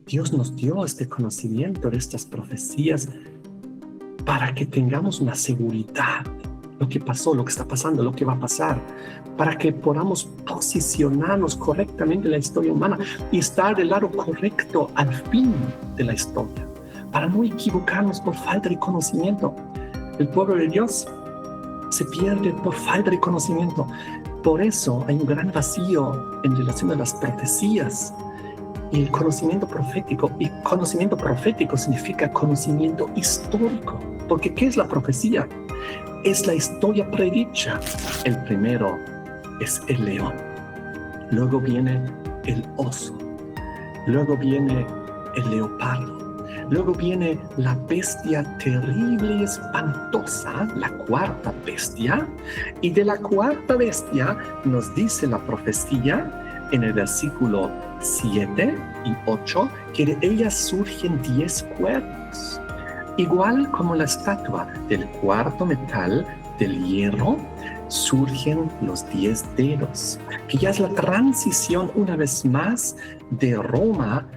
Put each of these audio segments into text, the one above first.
Dios nos dio este conocimiento de estas profecías para que tengamos una seguridad, lo que pasó, lo que está pasando, lo que va a pasar, para que podamos posicionarnos correctamente en la historia humana y estar del lado correcto al fin de la historia, para no equivocarnos por falta de conocimiento. El pueblo de Dios se pierde por falta de conocimiento. Por eso hay un gran vacío en relación a las profecías y el conocimiento profético. Y conocimiento profético significa conocimiento histórico. Porque ¿qué es la profecía? Es la historia predicha. El primero es el león. Luego viene el oso. Luego viene el leopardo. Luego viene la bestia terrible y espantosa, la cuarta bestia. Y de la cuarta bestia nos dice la profecía en el versículo 7 y 8 que de ella surgen 10 cuernos. Igual como la estatua del cuarto metal del hierro, surgen los 10 dedos, que ya es la transición una vez más de Roma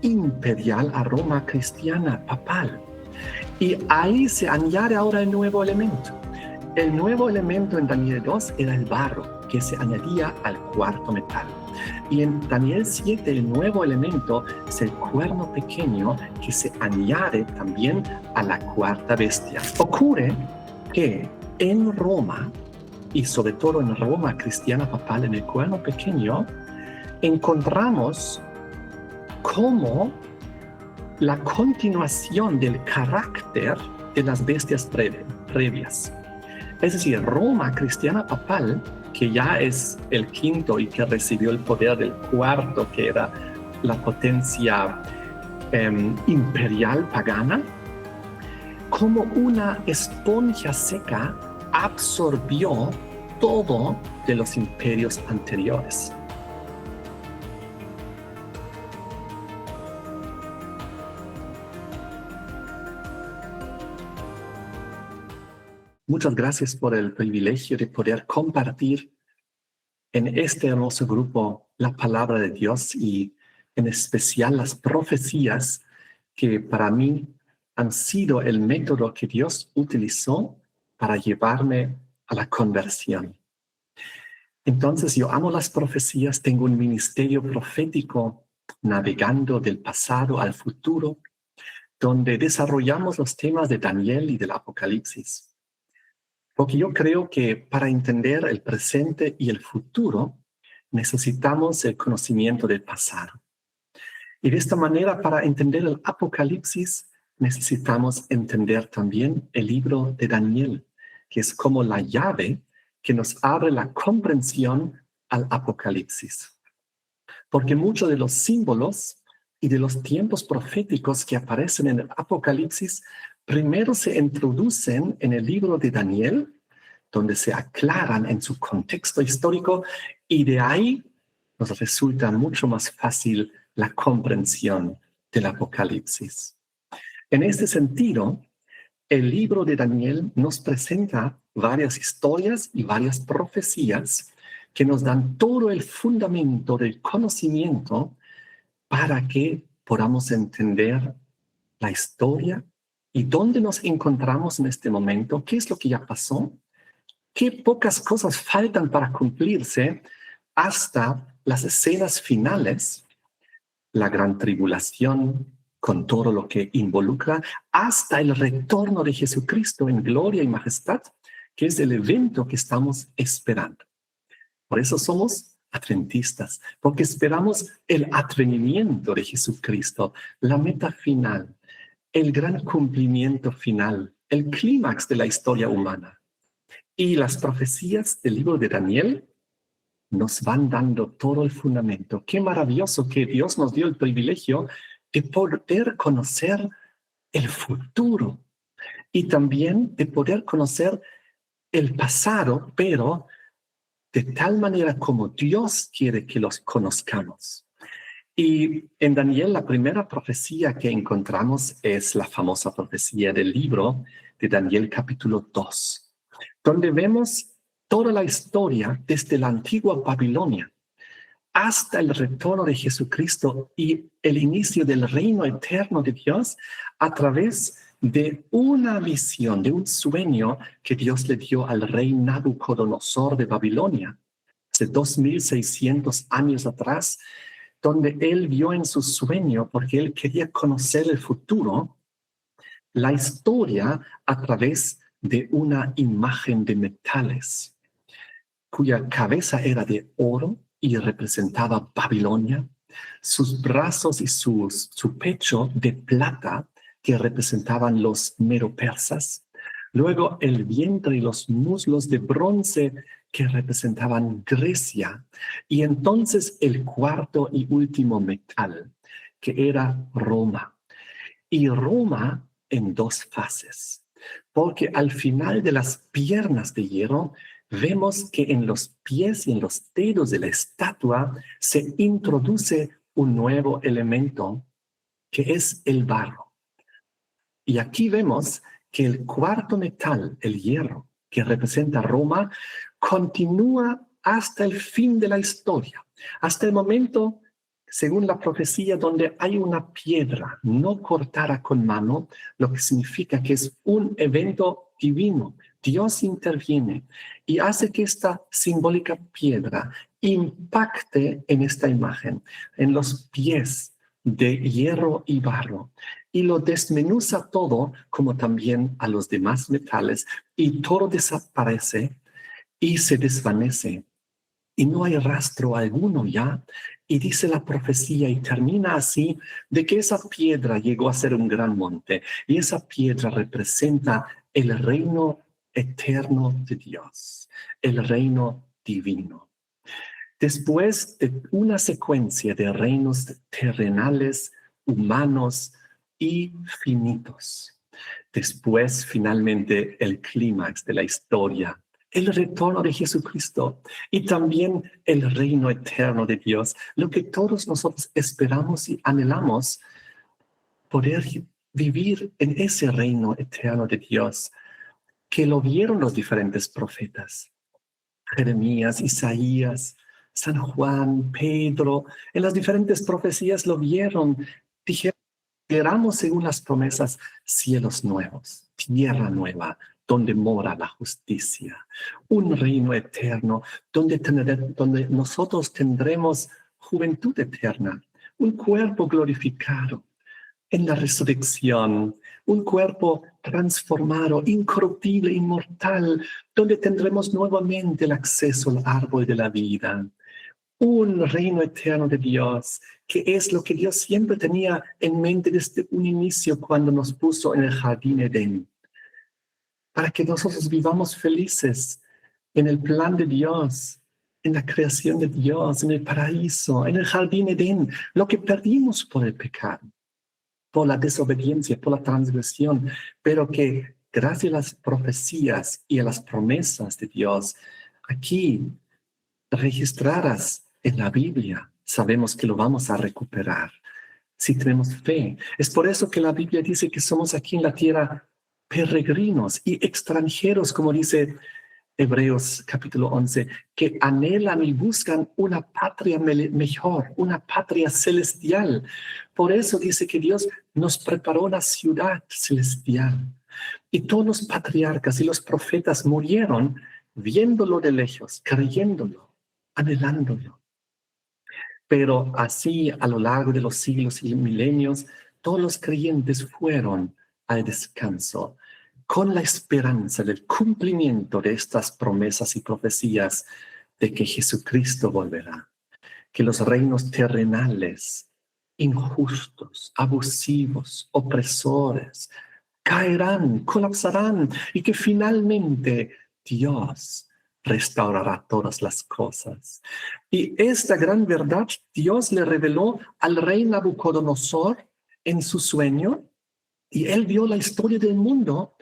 imperial a Roma cristiana papal. Y ahí se añade ahora el nuevo elemento. El nuevo elemento en Daniel 2 era el barro, que se añadía al cuarto metal. Y en Daniel 7 el nuevo elemento es el cuerno pequeño que se añade también a la cuarta bestia. Ocurre que en Roma, y sobre todo en Roma cristiana papal, en el cuerno pequeño, encontramos como la continuación del carácter de las bestias previas. Es decir, Roma cristiana papal, que ya es el quinto y que recibió el poder del cuarto, que era la potencia imperial pagana, como una esponja seca absorbió todo de los imperios anteriores. Muchas gracias por el privilegio de poder compartir en este hermoso grupo la palabra de Dios y en especial las profecías que para mí han sido el método que Dios utilizó para llevarme a la conversión. Entonces yo amo las profecías, tengo un ministerio profético navegando del pasado al futuro, donde desarrollamos los temas de Daniel y del Apocalipsis. Porque yo creo que para entender el presente y el futuro necesitamos el conocimiento del pasado. Y de esta manera, para entender el Apocalipsis, necesitamos entender también el libro de Daniel, que es como la llave que nos abre la comprensión al Apocalipsis. Porque muchos de los símbolos y de los tiempos proféticos que aparecen en el Apocalipsis primero se introducen en el libro de Daniel, donde se aclaran en su contexto histórico, y de ahí nos resulta mucho más fácil la comprensión del Apocalipsis. En este sentido, el libro de Daniel nos presenta varias historias y varias profecías que nos dan todo el fundamento del conocimiento para que podamos entender la historia y dónde nos encontramos en este momento, qué es lo que ya pasó, qué pocas cosas faltan para cumplirse hasta las escenas finales, la gran tribulación con todo lo que involucra, hasta el retorno de Jesucristo en gloria y majestad, que es el evento que estamos esperando. Por eso somos adventistas, porque esperamos el advenimiento de Jesucristo, la meta final, el gran cumplimiento final, el clímax de la historia humana. Y las profecías del libro de Daniel nos van dando todo el fundamento. Qué maravilloso que Dios nos dio el privilegio de poder conocer el futuro y también de poder conocer el pasado, pero de tal manera como Dios quiere que los conozcamos. Y en Daniel la primera profecía que encontramos es la famosa profecía del libro de Daniel capítulo 2, donde vemos toda la historia desde la antigua Babilonia, hasta el retorno de Jesucristo y el inicio del reino eterno de Dios a través de una visión, de un sueño que Dios le dio al rey Nabucodonosor de Babilonia, hace 2600 años atrás, donde él vio en su sueño, porque él quería conocer el futuro, la historia a través de una imagen de metales, cuya cabeza era de oro y representaba Babilonia, sus brazos y su pecho de plata, que representaban los medo-persas, luego el vientre y los muslos de bronce, que representaban Grecia, y entonces el cuarto y último metal, que era Roma. Y Roma en dos fases, porque al final de las piernas de hierro vemos que en los pies y en los dedos de la estatua se introduce un nuevo elemento, que es el barro. Y aquí vemos que el cuarto metal, el hierro, que representa Roma, continúa hasta el fin de la historia, hasta el momento, según la profecía, donde hay una piedra no cortada con mano, lo que significa que es un evento divino. Dios interviene y hace que esta simbólica piedra impacte en esta imagen, en los pies de hierro y barro, y lo desmenuza todo, como también a los demás metales, y todo desaparece y se desvanece, y no hay rastro alguno ya. Y dice la profecía, y termina así, de que esa piedra llegó a ser un gran monte, y esa piedra representa el reino eterno de Dios, el reino divino. Después de una secuencia de reinos terrenales, humanos y finitos, después finalmente el clímax de la historia, el retorno de Jesucristo y también el reino eterno de Dios, lo que todos nosotros esperamos y anhelamos, poder vivir en ese reino eterno de Dios, que lo vieron los diferentes profetas. Jeremías, Isaías, San Juan, Pedro, en las diferentes profecías lo vieron. Dijeron, esperamos según las promesas cielos nuevos, tierra nueva, donde mora la justicia, un reino eterno, donde nosotros tendremos juventud eterna, un cuerpo glorificado en la resurrección, un cuerpo transformado, incorruptible, inmortal, donde tendremos nuevamente el acceso al árbol de la vida. Un reino eterno de Dios, que es lo que Dios siempre tenía en mente desde un inicio cuando nos puso en el jardín Edén, para que nosotros vivamos felices en el plan de Dios, en la creación de Dios, en el paraíso, en el jardín Edén, lo que perdimos por el pecado, por la desobediencia, por la transgresión, pero que gracias a las profecías y a las promesas de Dios, aquí registradas en la Biblia, sabemos que lo vamos a recuperar si tenemos fe. Es por eso que la Biblia dice que somos aquí en la tierra peregrinos y extranjeros, como dice Hebreos capítulo 11, que anhelan y buscan una patria mejor, una patria celestial. Por eso dice que Dios nos preparó una ciudad celestial. Y todos los patriarcas y los profetas murieron viéndolo de lejos, creyéndolo, anhelándolo. Pero así, a lo largo de los siglos y milenios, todos los creyentes fueron al descanso, con la esperanza del cumplimiento de estas promesas y profecías de que Jesucristo volverá, que los reinos terrenales, injustos, abusivos, opresores, caerán, colapsarán, y que finalmente Dios restaurará todas las cosas. Y esta gran verdad Dios le reveló al rey Nabucodonosor en su sueño, y él vio la historia del mundo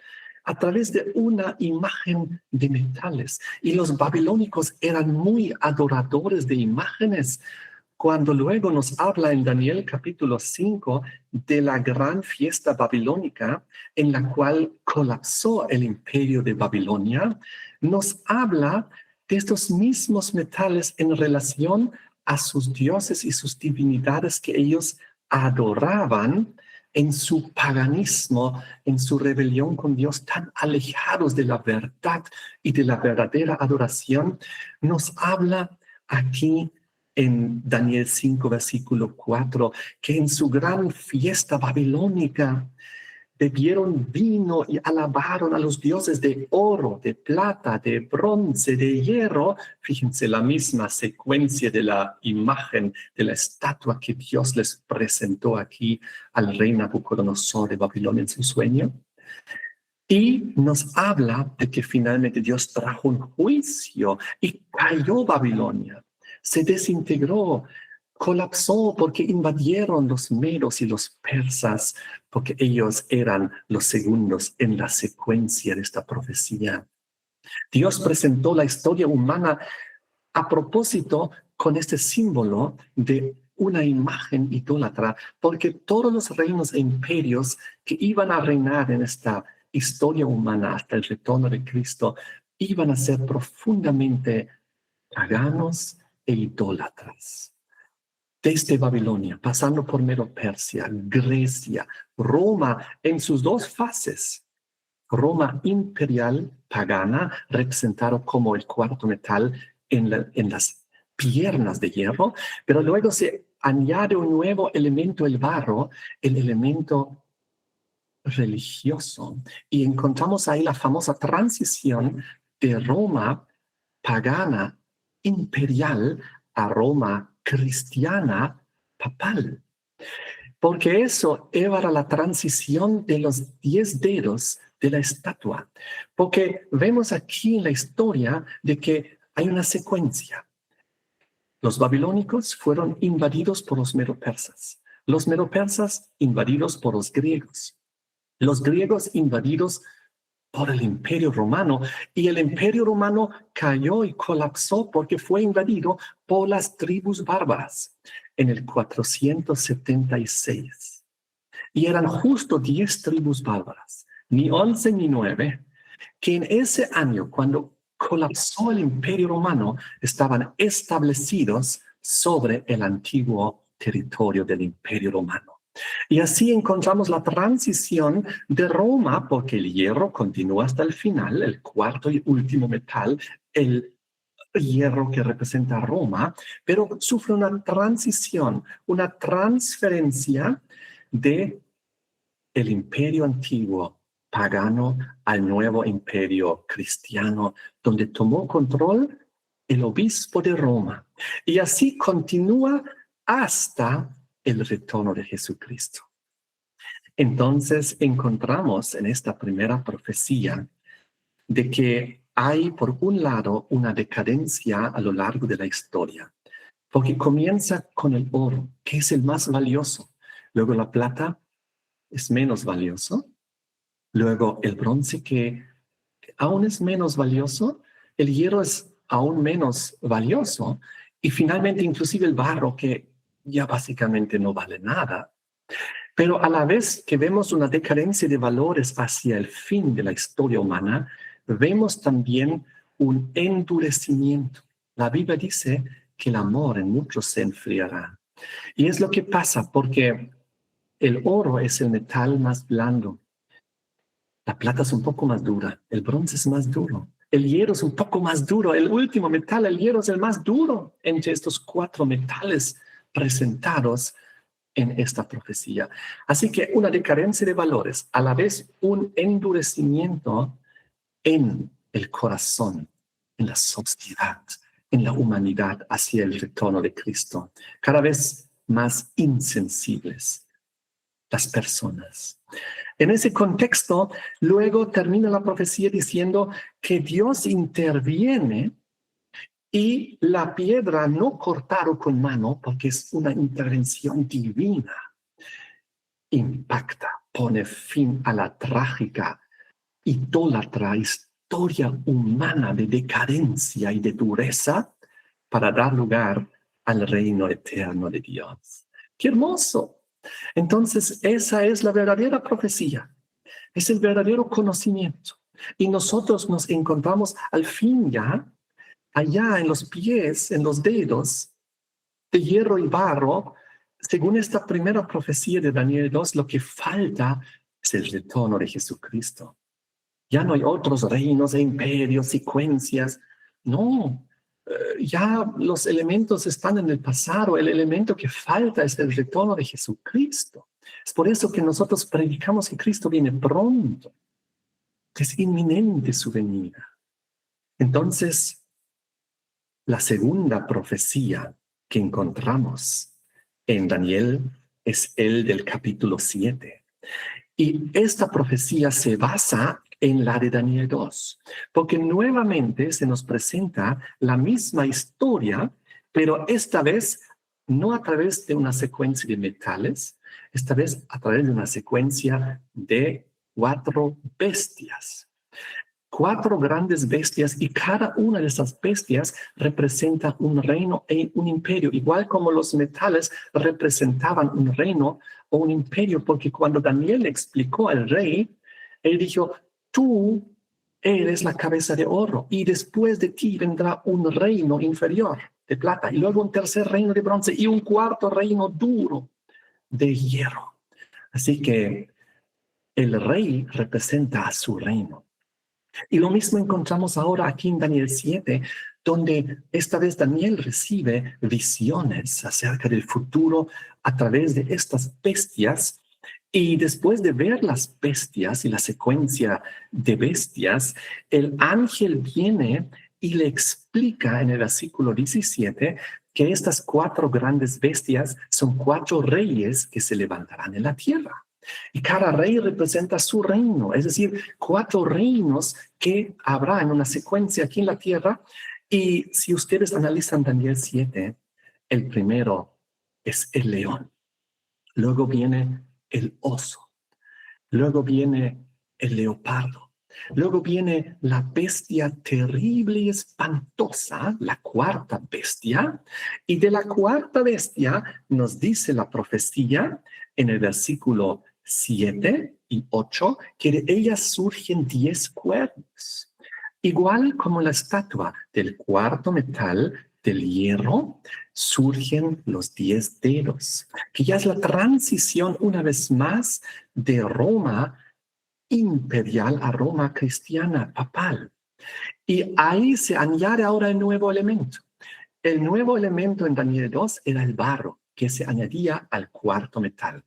a través de una imagen de metales. Y los babilónicos eran muy adoradores de imágenes. Cuando luego nos habla en Daniel capítulo 5 de la gran fiesta babilónica en la cual colapsó el imperio de Babilonia, nos habla de estos mismos metales en relación a sus dioses y sus divinidades que ellos adoraban en su paganismo, en su rebelión con Dios, tan alejados de la verdad y de la verdadera adoración, nos habla aquí en Daniel 5, versículo 4, que en su gran fiesta babilónica bebieron vino y alabaron a los dioses de oro, de plata, de bronce, de hierro. Fíjense la misma secuencia de la imagen de la estatua que Dios les presentó aquí al rey Nabucodonosor de Babilonia en su sueño. Y nos habla de que finalmente Dios trajo un juicio y cayó Babilonia, se desintegró, colapsó porque invadieron los medos y los persas, porque ellos eran los segundos en la secuencia de esta profecía. Dios presentó la historia humana a propósito con este símbolo de una imagen idólatra, porque todos los reinos e imperios que iban a reinar en esta historia humana hasta el retorno de Cristo iban a ser profundamente paganos e idólatras. Desde Babilonia, pasando por Medo-Persia, Grecia, Roma en sus dos fases. Roma imperial pagana, representado como el cuarto metal en las piernas de hierro, pero luego se añade un nuevo elemento, el barro, el elemento religioso. Y encontramos ahí la famosa transición de Roma pagana imperial a Roma cristiana papal. Porque eso era la transición de los 10 dedos de la estatua. Porque vemos aquí en la historia de que hay una secuencia. Los babilónicos fueron invadidos por los medo-persas. Los medo-persas invadidos por los griegos. Los griegos invadidos por el Imperio Romano, y el Imperio Romano cayó y colapsó porque fue invadido por las tribus bárbaras en el 476. Y eran justo 10 tribus bárbaras, ni 11 ni 9, que en ese año, cuando colapsó el Imperio Romano, estaban establecidos sobre el antiguo territorio del Imperio Romano. Y así encontramos la transición de Roma, porque el hierro continúa hasta el final, el cuarto y último metal, el hierro que representa Roma, pero sufre una transición, una transferencia de el imperio antiguo pagano al nuevo imperio cristiano, donde tomó control el obispo de Roma. Y así continúa hasta el retorno de Jesucristo. Entonces encontramos en esta primera profecía de que hay por un lado una decadencia a lo largo de la historia, porque comienza con el oro, que es el más valioso. Luego la plata es menos valioso. Luego el bronce, que aún es menos valioso. El hierro es aún menos valioso. Y finalmente inclusive el barro, que ya básicamente no vale nada. Pero a la vez que vemos una decadencia de valores hacia el fin de la historia humana, vemos también un endurecimiento. La Biblia dice que el amor en muchos se enfriará. Y es lo que pasa porque el oro es el metal más blando. La plata es un poco más dura, el bronce es más duro, el hierro es un poco más duro, el último metal, el hierro es el más duro entre estos 4 metales presentados en esta profecía. Así que una decadencia de valores, a la vez un endurecimiento en el corazón, en la sociedad, en la humanidad hacia el retorno de Cristo. Cada vez más insensibles las personas. En ese contexto, luego termina la profecía diciendo que Dios interviene y la piedra no cortaron con mano, porque es una intervención divina, impacta, pone fin a la trágica, idólatra historia humana de decadencia y de dureza para dar lugar al reino eterno de Dios. ¡Qué hermoso! Entonces, esa es la verdadera profecía, es el verdadero conocimiento. Y nosotros nos encontramos al fin ya, allá en los pies, en los dedos, de hierro y barro, según esta primera profecía de Daniel 2, lo que falta es el retorno de Jesucristo. Ya no hay otros reinos e imperios, secuencias. No, ya los elementos están en el pasado. El elemento que falta es el retorno de Jesucristo. Es por eso que nosotros predicamos que Cristo viene pronto, que es inminente su venida. Entonces, la segunda profecía que encontramos en Daniel es el del capítulo 7. Y esta profecía se basa en la de Daniel 2, porque nuevamente se nos presenta la misma historia, pero esta vez no a través de una secuencia de metales, esta vez a través de una secuencia de 4 bestias. 4 grandes bestias, y cada una de esas bestias representa un reino e un imperio, igual como los metales representaban un reino o un imperio, porque cuando Daniel explicó al rey, él dijo, tú eres la cabeza de oro y después de ti vendrá un reino inferior de plata y luego un tercer reino de bronce y un cuarto reino duro de hierro. Así que el rey representa a su reino. Y lo mismo encontramos ahora aquí en Daniel 7, donde esta vez Daniel recibe visiones acerca del futuro a través de estas bestias. Y después de ver las bestias y la secuencia de bestias, el ángel viene y le explica en el versículo 17 que estas 4 grandes bestias son 4 reyes que se levantarán en la tierra. Y cada rey representa su reino, es decir, 4 reinos que habrá en una secuencia aquí en la tierra. Y si ustedes analizan Daniel 7, el primero es el león, luego viene el oso, luego viene el leopardo, luego viene la bestia terrible y espantosa, la 4ª bestia, y de la 4ª bestia nos dice la profecía en el versículo 7 y 8, que de ellas surgen 10 cuernos. Igual como la estatua del 4º metal del hierro, surgen los 10 dedos, que ya es la transición una vez más de Roma imperial a Roma cristiana papal. Y ahí se añade ahora el nuevo elemento. El nuevo elemento en Daniel 2 era el barro, que se añadía al 4º metal.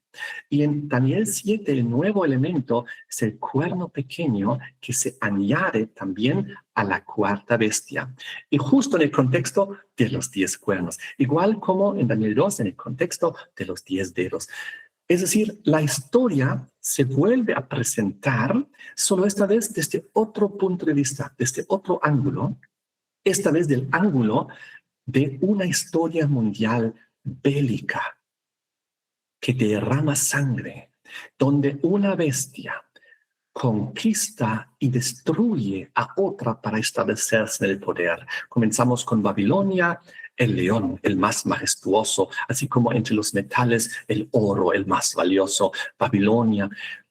Y en Daniel 7 el nuevo elemento es el cuerno pequeño que se añade también a la 4ª bestia. Y justo en el contexto de los 10 cuernos, igual como en Daniel 2 en el contexto de los 10 dedos. Es decir, la historia se vuelve a presentar solo esta vez desde otro punto de vista, desde otro ángulo, esta vez del ángulo de una historia mundial bélica que derrama sangre, donde una bestia conquista y destruye a otra para establecerse en el poder. Comenzamos con Babilonia, el león, el más majestuoso, así como entre los metales, el oro, el más valioso, Babilonia.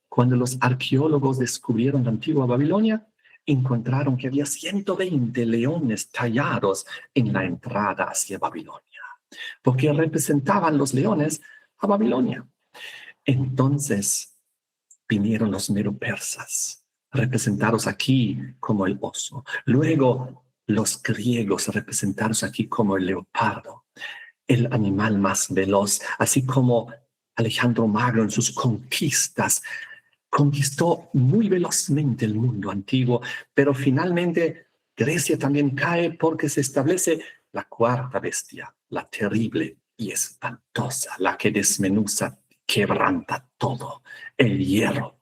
Cuando los arqueólogos descubrieron la antigua Babilonia, encontraron que había 120 leones tallados en la entrada hacia Babilonia, porque representaban los leones a Babilonia. Entonces vinieron los medo-persas, representados aquí como el oso. Luego los griegos, representados aquí como el leopardo, el animal más veloz, así como Alejandro Magno en sus conquistas conquistó muy velozmente el mundo antiguo, pero finalmente Grecia también cae porque se establece la 4ª bestia, la terrible y espantosa, la que desmenuza, quebranta todo, el hierro.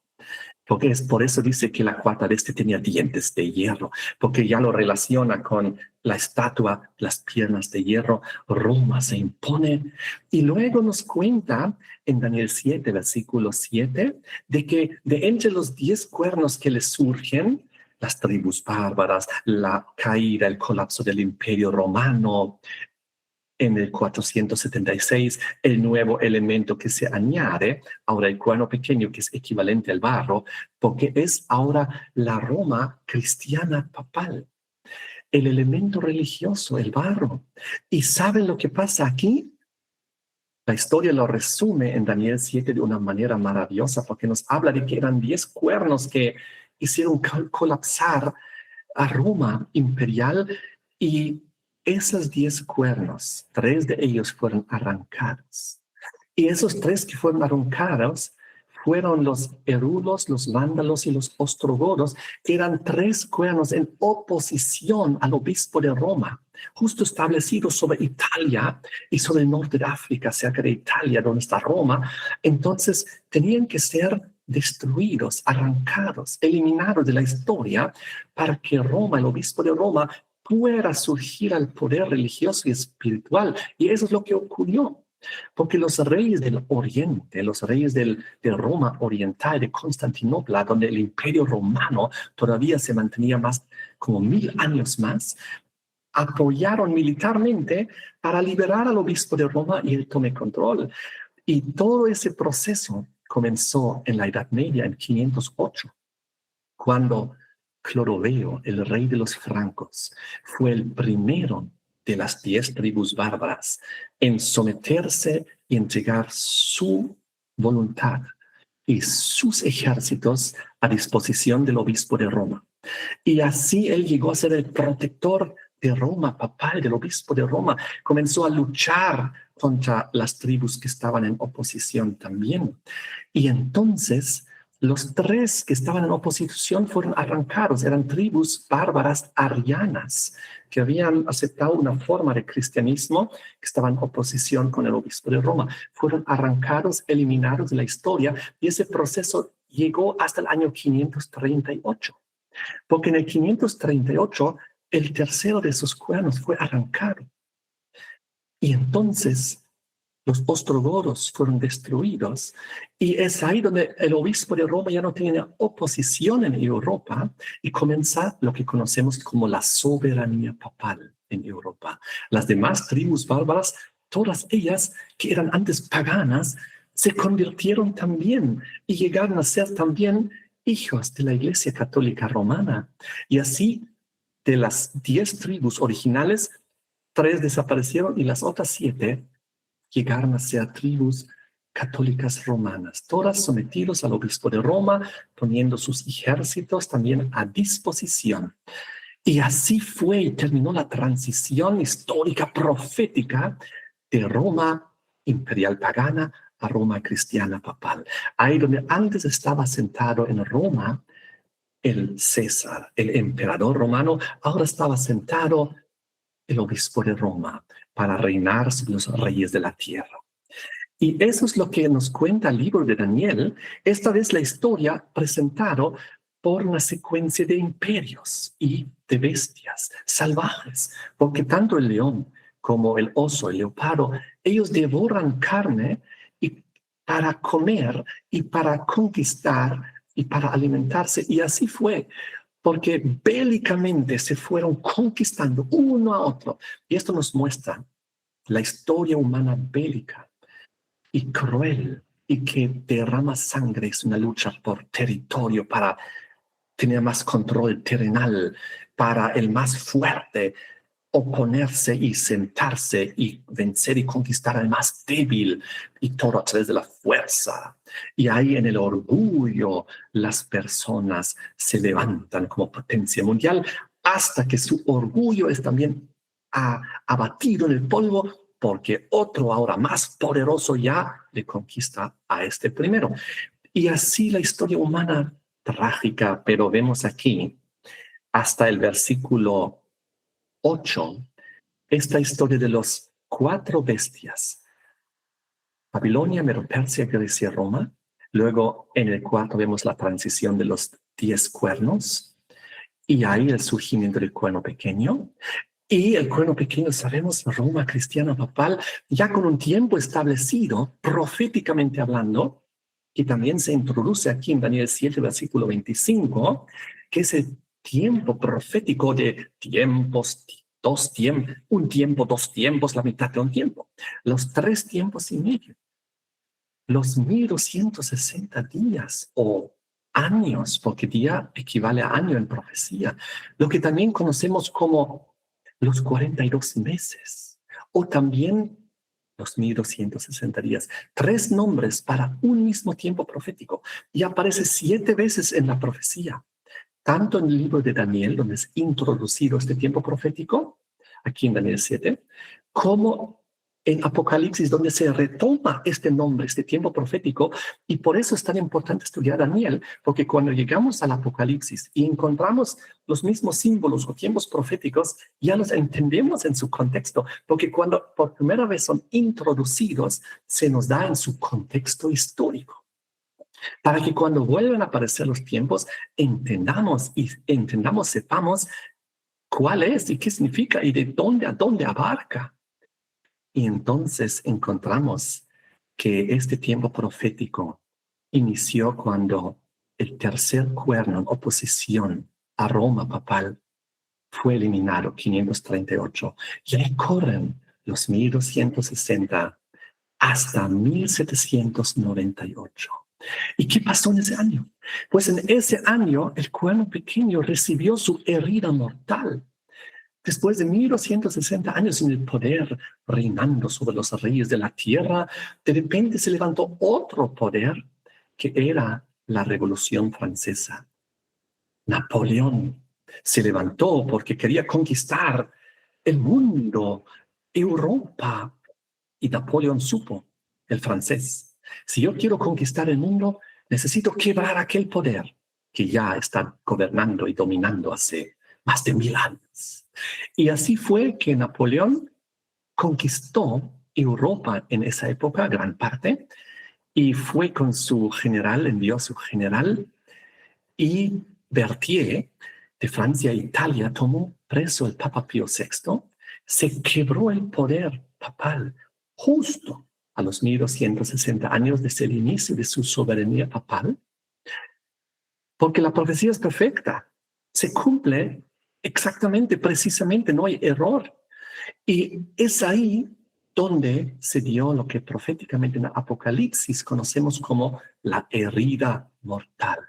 Porque es por eso dice que la 4ª bestia tenía dientes de hierro, porque ya lo relaciona con la estatua, las piernas de hierro. Roma se impone y luego nos cuenta en Daniel 7, versículo 7, de que de entre los 10 cuernos que le surgen, las tribus bárbaras, la caída, el colapso del imperio romano, en el 476, el nuevo elemento que se añade, ahora el cuerno pequeño, que es equivalente al barro, porque es ahora la Roma cristiana papal, el elemento religioso, el barro. ¿Y saben lo que pasa aquí? La historia lo resume en Daniel 7 de una manera maravillosa porque nos habla de que eran 10 cuernos que hicieron colapsar a Roma imperial y esos 10 cuernos, 3 de ellos fueron arrancados. Y esos 3 que fueron arrancados fueron los erulos, los vándalos y los ostrogodos, que eran 3 cuernos en oposición al obispo de Roma, justo establecidos sobre Italia y sobre el norte de África, cerca de Italia, donde está Roma. Entonces tenían que ser destruidos, arrancados, eliminados de la historia para que Roma, el obispo de Roma, pueda surgir al poder religioso y espiritual. Y eso es lo que ocurrió. Porque los reyes del Oriente, los reyes de Roma Oriental, de Constantinopla, donde el imperio romano todavía se mantenía más como 1000 años más, apoyaron militarmente para liberar al obispo de Roma y él tome control. Y todo ese proceso comenzó en la Edad Media, en 508, cuando Cloroveo, el rey de los francos, fue el primero de las 10 tribus bárbaras en someterse y entregar su voluntad y sus ejércitos a disposición del obispo de Roma. Y así él llegó a ser el protector de Roma, papal del obispo de Roma. Comenzó a luchar contra las tribus que estaban en oposición también. Y entonces los 3 que estaban en oposición fueron arrancados. Eran tribus bárbaras arianas que habían aceptado una forma de cristianismo que estaba en oposición con el obispo de Roma. Fueron arrancados, eliminados de la historia, y ese proceso llegó hasta el año 538. Porque en el 538 el tercero de esos cuernos fue arrancado. Y entonces los ostrogodos fueron destruidos. Y es ahí donde el obispo de Roma ya no tenía oposición en Europa y comienza lo que conocemos como la soberanía papal en Europa. Las demás tribus bárbaras, todas ellas que eran antes paganas, se convirtieron también y llegaron a ser también hijos de la Iglesia Católica Romana. Y así, de las 10 tribus originales, 3 desaparecieron y las otras 7 llegaron a ser tribus católicas romanas, todas sometidas al obispo de Roma, poniendo sus ejércitos también a disposición. Y así fue y terminó la transición histórica profética de Roma imperial pagana a Roma cristiana papal. Ahí donde antes estaba sentado en Roma el César, el emperador romano, ahora estaba sentado el obispo de Roma para reinar sobre los reyes de la tierra. Y eso es lo que nos cuenta el libro de Daniel, esta vez la historia presentado por una secuencia de imperios y de bestias salvajes, porque tanto el león como el oso, el leopardo, ellos devoran carne y para comer y para conquistar y para alimentarse. Y así fue, porque bélicamente se fueron conquistando uno a otro. Y esto nos muestra la historia humana bélica y cruel y que derrama sangre. Es una lucha por territorio para tener más control terrenal, para el más fuerte oponerse y sentarse y vencer y conquistar al más débil, y todo a través de la fuerza. Y ahí en el orgullo las personas se levantan como potencia mundial hasta que su orgullo es también abatido en el polvo, porque otro ahora más poderoso ya le conquista a este primero. Y así la historia humana trágica, pero vemos aquí hasta el versículo 8, esta historia de los 4 bestias: Babilonia, Medo-Persia, Grecia, Roma. Luego en el 4 vemos la transición de los 10 cuernos y ahí el surgimiento del cuerno pequeño. Y el cuerno pequeño, sabemos, Roma cristiana papal, ya con un tiempo establecido, proféticamente hablando, que también se introduce aquí en Daniel 7, versículo 25, que es el tiempo profético de tiempos, un tiempo, 2 tiempos, la mitad de un tiempo, los 3 tiempos y medio, los 1260 días o años, porque día equivale a año en profecía, lo que también conocemos como los 42 meses, o también los 1260 días. 3 nombres para un mismo tiempo profético. Y aparece 7 veces en la profecía, tanto en el libro de Daniel, donde es introducido este tiempo profético, aquí en Daniel 7, como en Apocalipsis, donde se retoma este nombre, este tiempo profético, y por eso es tan importante estudiar Daniel, porque cuando llegamos al Apocalipsis y encontramos los mismos símbolos o tiempos proféticos, ya los entendemos en su contexto, porque cuando por primera vez son introducidos, se nos da en su contexto histórico, para que cuando vuelvan a aparecer los tiempos, sepamos cuál es y qué significa y de dónde a dónde abarca. Y entonces encontramos que este tiempo profético inició cuando el tercer cuerno en oposición a Roma papal fue eliminado, 538. Y ahí corren los 1260 hasta 1798. ¿Y qué pasó en ese año? Pues en ese año el cuerno pequeño recibió su herida mortal. Después de 1260 años en el poder, reinando sobre los reyes de la tierra, de repente se levantó otro poder que era la Revolución Francesa. Napoleón se levantó porque quería conquistar el mundo, Europa, y Napoleón supo, el francés, si yo quiero conquistar el mundo, necesito quebrar aquel poder que ya está gobernando y dominando hace más de 1000 años. Y así fue que Napoleón conquistó Europa en esa época, gran parte, y fue con su general, envió a su general, y Berthier de Francia e Italia tomó preso el Papa Pío VI, se quebró el poder papal justo a los 1260 años desde el inicio de su soberanía papal, porque la profecía es perfecta, se cumple exactamente, precisamente, no hay error. Y es ahí donde se dio lo que proféticamente en Apocalipsis conocemos como la herida mortal,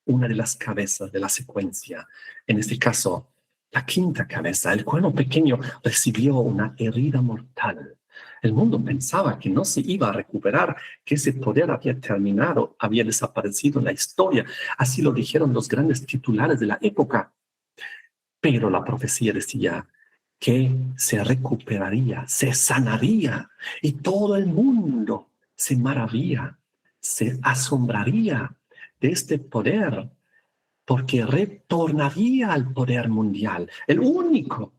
una de las cabezas de la secuencia. En este caso, la quinta cabeza, el cuerno pequeño, recibió una herida mortal. El mundo pensaba que no se iba a recuperar, que ese poder había terminado, había desaparecido en la historia. Así lo dijeron los grandes titulares de la época. Pero la profecía decía que se recuperaría, se sanaría, y todo el mundo se maravillaría, se asombraría de este poder, porque retornaría al poder mundial, el único.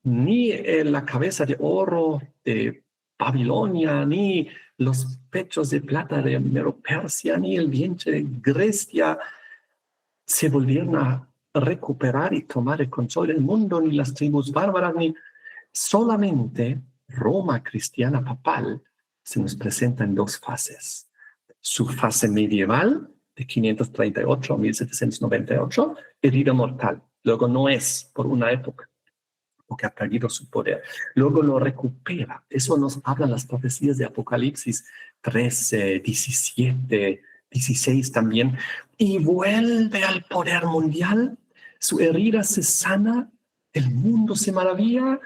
Ni la cabeza de oro de Babilonia, ni los pechos de plata de Meropersia, ni el vientre de Grecia se volvieron a recuperar y tomar el control del mundo, ni las tribus bárbaras, ni solamente Roma cristiana papal se nos presenta en 2 fases. Su fase medieval, de 538 a 1798, herida mortal. Luego no es por una época, porque ha perdido su poder. Luego lo recupera. Eso nos hablan las profecías de Apocalipsis 13, 17, 16 también. Y vuelve al poder mundial. Su herida se sana, el mundo se maravilla,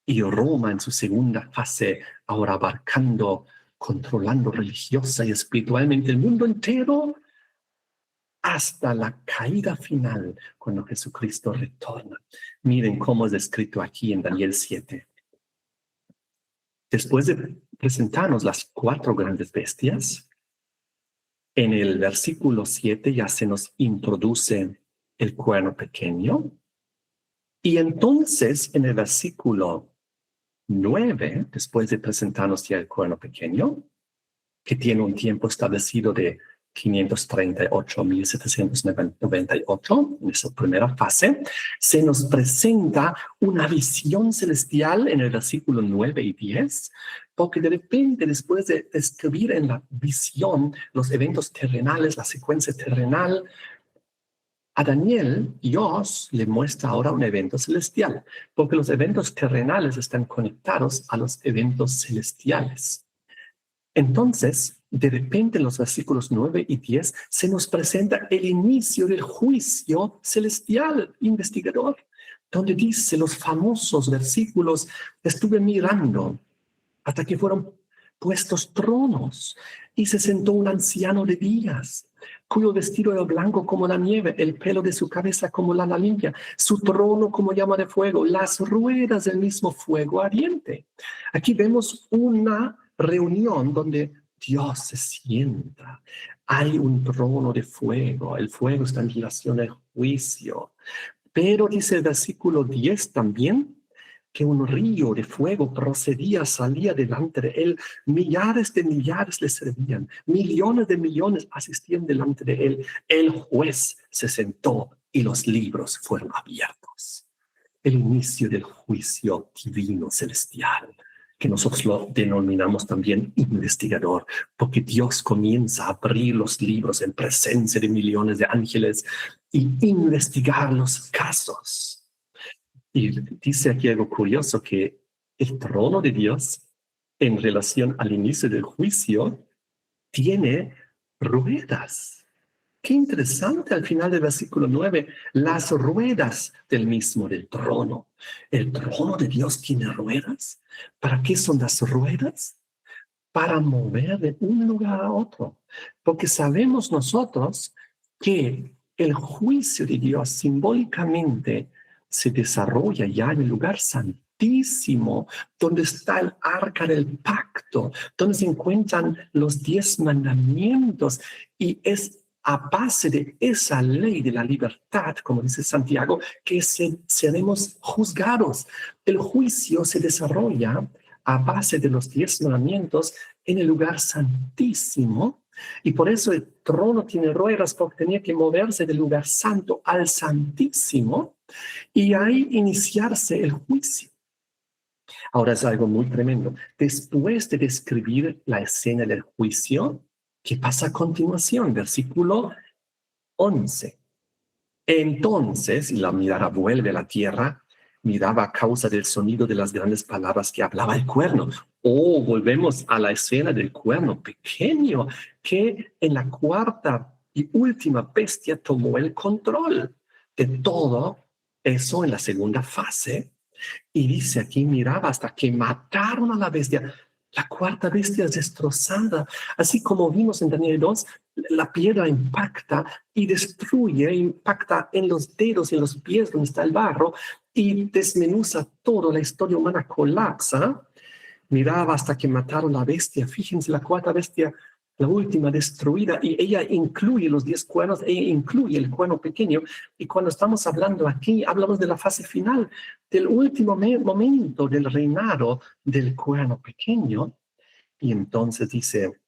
y Roma en su segunda fase, ahora abarcando, controlando religiosa y espiritualmente el mundo entero, hasta la caída final, cuando Jesucristo retorna. Miren cómo es descrito aquí en Daniel 7. Después de presentarnos las 4 grandes bestias, en el versículo 7 ya se nos introduce el cuerno pequeño, y entonces en el versículo 9, después de presentarnos ya el cuerno pequeño, que tiene un tiempo establecido de 538 a 1798, en esa primera fase, se nos presenta una visión celestial en el versículo 9 y 10, porque de repente, después de describir en la visión los eventos terrenales, la secuencia terrenal, a Daniel, Dios le muestra ahora un evento celestial, porque los eventos terrenales están conectados a los eventos celestiales. Entonces, de repente en los versículos 9 y 10 se nos presenta el inicio del juicio celestial investigador, donde dice los famosos versículos: estuve mirando hasta que fueron puestos tronos, y se sentó un anciano de días, cuyo vestido era blanco como la nieve, el pelo de su cabeza como lana limpia, su trono como llama de fuego, las ruedas del mismo fuego ardiente. Aquí vemos una reunión donde Dios se sienta. Hay un trono de fuego. El fuego está en relación al juicio. Pero dice el versículo 10 también que un río de fuego salía delante de él. Millares de millares le servían. Millones de millones asistían delante de él. El juez se sentó y los libros fueron abiertos. El inicio del juicio divino celestial, que nosotros lo denominamos también investigador, porque Dios comienza a abrir los libros en presencia de millones de ángeles y investigar los casos. Y dice aquí algo curioso, que el trono de Dios, en relación al inicio del juicio, tiene ruedas. Qué interesante al final del versículo 9, las ruedas del trono. ¿El trono de Dios tiene ruedas? ¿Para qué son las ruedas? Para mover de un lugar a otro. Porque sabemos nosotros que el juicio de Dios simbólicamente se desarrolla ya en el lugar santísimo, donde está el arca del pacto, donde se encuentran los 10 mandamientos, y es a base de esa ley de la libertad, como dice Santiago, que seremos juzgados. El juicio se desarrolla a base de los 10 mandamientos en el lugar santísimo, y por eso el trono tiene ruedas, porque tenía que moverse del lugar santo al santísimo, y ahí iniciarse el juicio. Ahora es algo muy tremendo. Después de describir la escena del juicio, ¿qué pasa a continuación? Versículo 11. Entonces la mirada vuelve a la tierra, miraba a causa del sonido de las grandes palabras que hablaba el cuerno. Oh, volvemos a la escena del cuerno pequeño, que en la cuarta y última bestia tomó el control de todo eso en la segunda fase. Y dice aquí, miraba hasta que mataron a la bestia. La cuarta bestia es destrozada. Así como vimos en Daniel 2, la piedra impacta y destruye, impacta en los dedos y en los pies donde está el barro y desmenuza todo. La historia humana colapsa. Miraba hasta que mataron a la bestia. Fíjense, la cuarta bestia, la última, destruida, y ella incluye los 10 cuernos, ella incluye el cuerno pequeño. Y cuando estamos hablando aquí, hablamos de la fase final, del último momento del reinado del cuerno pequeño. Y entonces dice,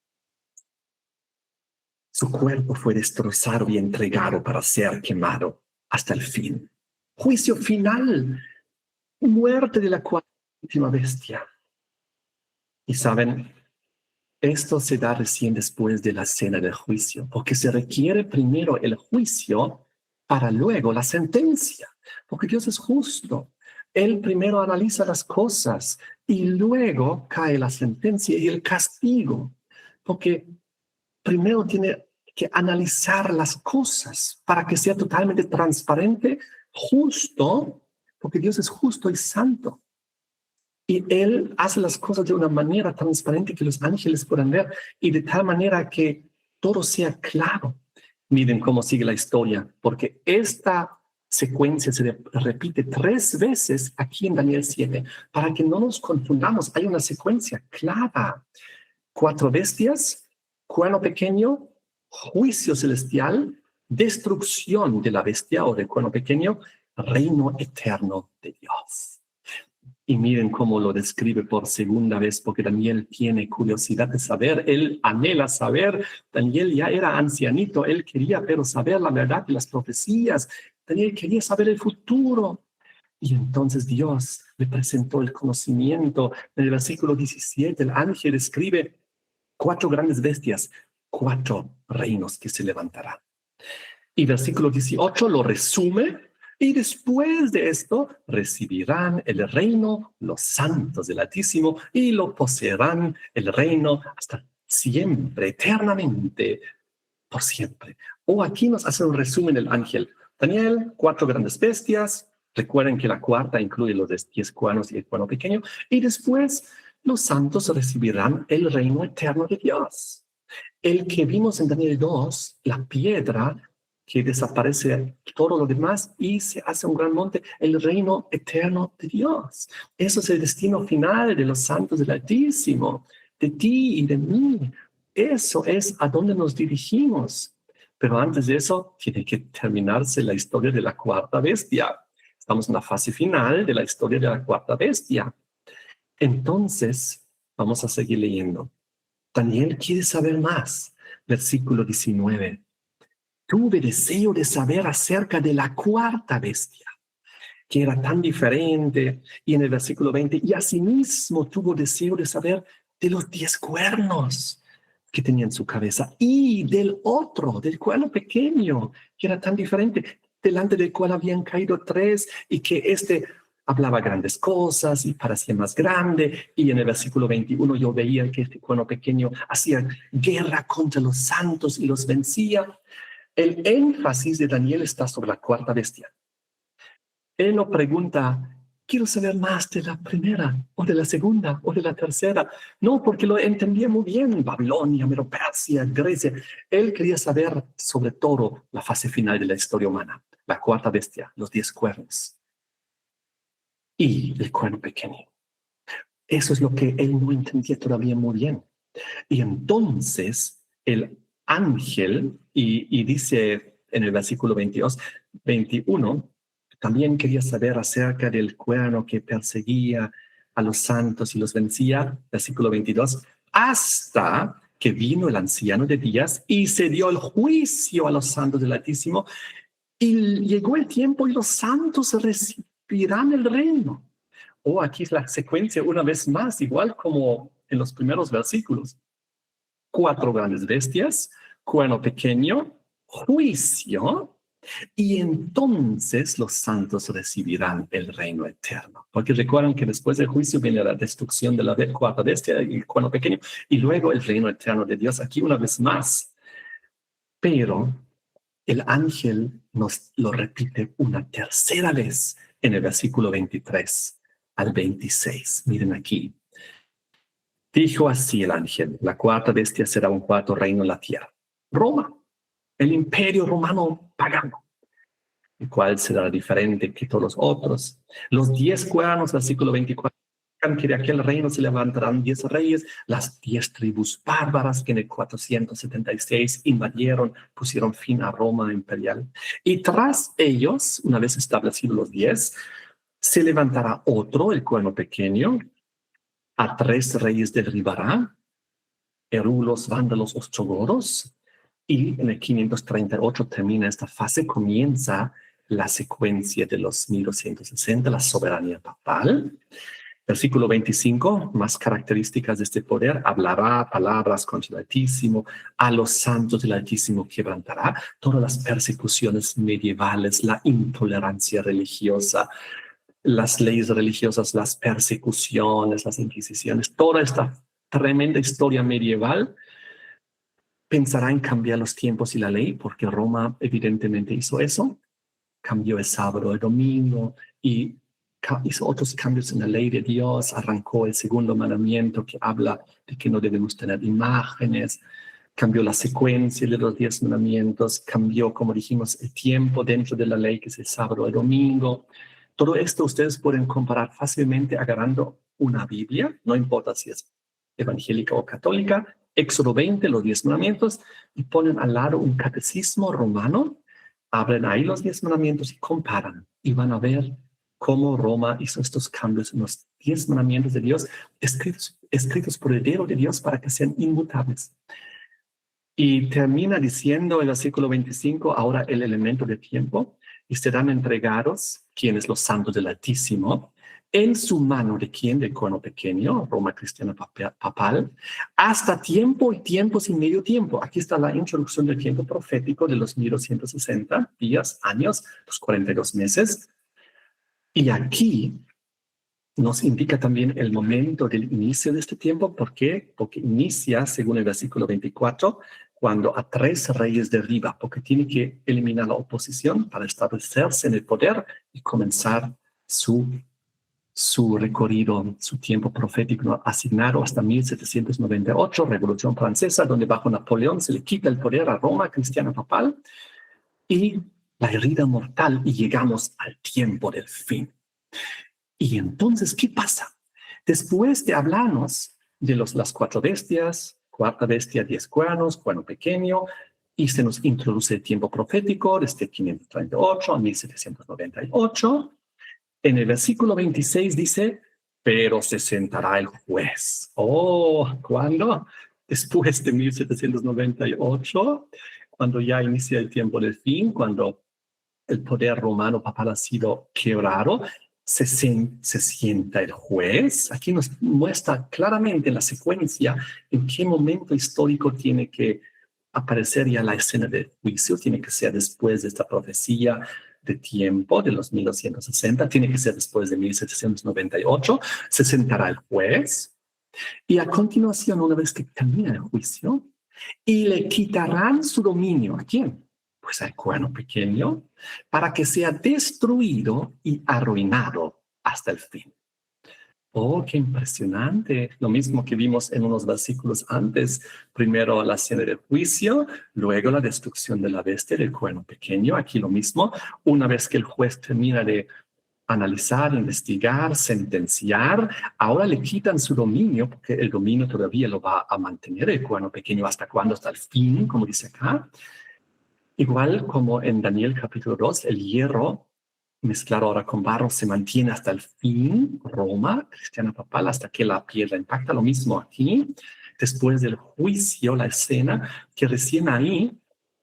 su cuerpo fue destrozado y entregado para ser quemado hasta el fin. Juicio final, muerte de la cuarta última bestia. Y saben, esto se da recién después de la escena del juicio, porque se requiere primero el juicio para luego la sentencia, porque Dios es justo. Él primero analiza las cosas y luego cae la sentencia y el castigo, porque primero tiene que analizar las cosas para que sea totalmente transparente, justo, porque Dios es justo y santo. Y Él hace las cosas de una manera transparente que los ángeles puedan ver, y de tal manera que todo sea claro. Miren cómo sigue la historia, porque esta secuencia se repite 3 veces aquí en Daniel 7, para que no nos confundamos. Hay una secuencia clara. 4 bestias, cuerno pequeño, juicio celestial, destrucción de la bestia o del cuerno pequeño, reino eterno de Dios. Y miren cómo lo describe por segunda vez, porque Daniel tiene curiosidad de saber, él anhela saber. Daniel ya era ancianito, él quería pero saber la verdad de las profecías. Daniel quería saber el futuro. Y entonces Dios le presentó el conocimiento. En el versículo 17, el ángel escribe 4 grandes bestias, 4 reinos que se levantarán. Y versículo 18 lo resume. Y después de esto recibirán el reino los santos del Altísimo y lo poseerán el reino hasta siempre, eternamente, por siempre. O aquí nos hace un resumen el ángel. Daniel, 4 grandes bestias. Recuerden que la cuarta incluye los 10 cuernos y el cuerno pequeño. Y después los santos recibirán el reino eterno de Dios. El que vimos en Daniel 2, la piedra que desaparece todo lo demás y se hace un gran monte, el reino eterno de Dios. Eso es el destino final de los santos del Altísimo, de ti y de mí. Eso es a donde nos dirigimos. Pero antes de eso, tiene que terminarse la historia de la cuarta bestia. Estamos en la fase final de la historia de la cuarta bestia. Entonces, vamos a seguir leyendo. Daniel quiere saber más. Versículo 19. Tuve deseo de saber acerca de la cuarta bestia, que era tan diferente. Y en el versículo 20, y asimismo tuvo deseo de saber de los 10 cuernos que tenía en su cabeza y del otro, del cuerno pequeño, que era tan diferente, delante del cual habían caído 3 y que hablaba grandes cosas y parecía más grande. Y en el versículo 21 yo veía que este cuerno pequeño hacía guerra contra los santos y los vencía. El énfasis de Daniel está sobre la cuarta bestia. Él no pregunta, quiero saber más de la primera, o de la segunda, o de la tercera. No, porque lo entendía muy bien. Babilonia, Medo-Persia, Grecia. Él quería saber sobre todo la fase final de la historia humana. La cuarta bestia, los 10 cuernos. Y el cuerno pequeño. Eso es lo que él no entendía todavía muy bien. Y entonces el ángel, y dice en el versículo 21, también quería saber acerca del cuerno que perseguía a los santos y los vencía, versículo 22, hasta que vino el anciano de días y se dio el juicio a los santos del Altísimo, y llegó el tiempo y los santos recibirán el reino. Aquí es la secuencia una vez más, igual como en los primeros versículos. 4 grandes bestias, cuerno pequeño, juicio, y entonces los santos recibirán el reino eterno. Porque recuerdan que después del juicio viene la destrucción de la cuarta bestia y el cuerno pequeño, y luego el reino eterno de Dios aquí una vez más. Pero el ángel nos lo repite una tercera vez en el versículo 23 al 26. Miren aquí. Dijo así el ángel, la cuarta bestia será un cuarto reino en la tierra. Roma, el imperio romano pagano, el cual será diferente que todos los otros. Los 10 cuernos, versículo 24, que de aquel reino se levantarán 10 reyes, las 10 tribus bárbaras que en el 476 invadieron, pusieron fin a Roma imperial. Y tras ellos, una vez establecidos los 10, se levantará otro, el cuerno pequeño, a 3 reyes derribará, Erulos, vándalos, ostrogodos, y en el 538 termina esta fase, comienza la secuencia de los 1260, la soberanía papal. Versículo 25, más características de este poder: hablará palabras contra el Altísimo, a los santos del Altísimo quebrantará. Todas las persecuciones medievales, la intolerancia religiosa, las leyes religiosas, las persecuciones, las inquisiciones, toda esta tremenda historia medieval pensará en cambiar los tiempos y la ley, porque Roma evidentemente hizo eso, cambió el sábado, el domingo, y hizo otros cambios en la ley de Dios, arrancó el segundo mandamiento que habla de que no debemos tener imágenes, cambió la secuencia de los 10 mandamientos, cambió, como dijimos, el tiempo dentro de la ley, que es el sábado, el domingo. Todo esto ustedes pueden comparar fácilmente agarrando una Biblia, no importa si es evangélica o católica, Éxodo 20, los 10 mandamientos, y ponen al lado un catecismo romano, abren ahí los 10 mandamientos y comparan, y van a ver cómo Roma hizo estos cambios en los 10 mandamientos de Dios, escritos por el dedo de Dios para que sean inmutables. Y termina diciendo el versículo 25, ahora el elemento de tiempo, y serán entregados, quienes los santos del Altísimo, en su mano de quien, del cuerno pequeño, Roma cristiana papal, hasta tiempo y tiempos y medio tiempo. Aquí está la introducción del tiempo profético de los 1260 días, años, los 42 meses. Y aquí nos indica también el momento del inicio de este tiempo. ¿Por qué? Porque inicia, según el versículo 24, cuando a 3 reyes derriba, porque tiene que eliminar la oposición para establecerse en el poder y comenzar su su recorrido, su tiempo profético asignado hasta 1798, Revolución Francesa, donde bajo Napoleón se le quita el poder a Roma cristiana papal y la herida mortal y llegamos al tiempo del fin. Y entonces, ¿qué pasa? Después de hablarnos de las cuatro bestias, cuarta bestia, 10 cuernos, cuerno pequeño, y se nos introduce el tiempo profético desde 538 a 1798. En el versículo 26 dice, pero se sentará el juez. Oh, ¿cuándo? Después de 1798, cuando ya inicia el tiempo del fin, cuando el poder romano papal ha sido quebrado, se sienta el juez. Aquí nos muestra claramente la secuencia en qué momento histórico tiene que aparecer ya la escena del juicio. Tiene que ser después de esta profecía de tiempo de los 1260, tiene que ser después de 1798, se sentará el juez y a continuación, una vez que termina el juicio, y le quitarán su dominio. ¿A quién? Pues al cuerno pequeño, para que sea destruido y arruinado hasta el fin. Oh, qué impresionante. Lo mismo que vimos en unos versículos antes. Primero la escena del juicio, luego la destrucción de la bestia del cuerno pequeño. Aquí lo mismo. Una vez que el juez termina de analizar, investigar, sentenciar, ahora le quitan su dominio, porque el dominio todavía lo va a mantener el cuerno pequeño. ¿Hasta cuándo? Hasta el fin, como dice acá. Igual como en Daniel capítulo 2, el hierro mezclado ahora con barro se mantiene hasta el fin, Roma, cristiana papal, hasta que la piedra impacta. Lo mismo aquí, después del juicio, la escena, que recién ahí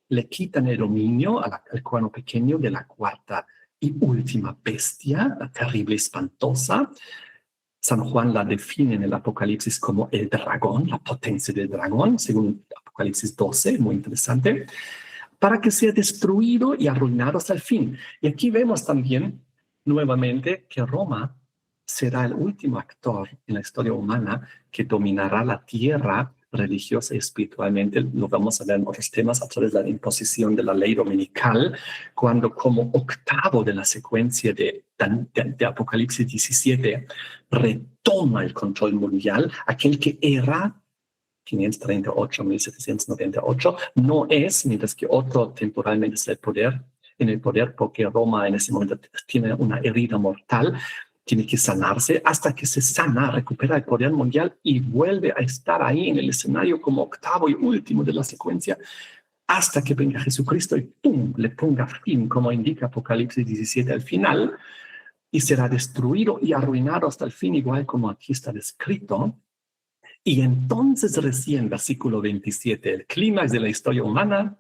le quitan el dominio al cuerno pequeño de la cuarta y última bestia, la terrible, espantosa. San Juan la define en el Apocalipsis como el dragón, la potencia del dragón, según Apocalipsis 12, muy interesante, para que sea destruido y arruinado hasta el fin. Y aquí vemos también nuevamente que Roma será el último actor en la historia humana que dominará la tierra religiosa y espiritualmente. Lo vamos a ver en otros temas a través de la imposición de la ley dominical, cuando como octavo de la secuencia de Apocalipsis 17 retoma el control mundial, aquel que era 538, 1798, no es, mientras que otro temporalmente es en el poder, porque Roma en ese momento tiene una herida mortal, tiene que sanarse hasta que se sana, recupera el poder mundial y vuelve a estar ahí en el escenario como octavo y último de la secuencia, hasta que venga Jesucristo y ¡pum!, le ponga fin, como indica Apocalipsis 17 al final, y será destruido y arruinado hasta el fin, igual como aquí está descrito. Y entonces recién, versículo 27, el clímax de la historia humana,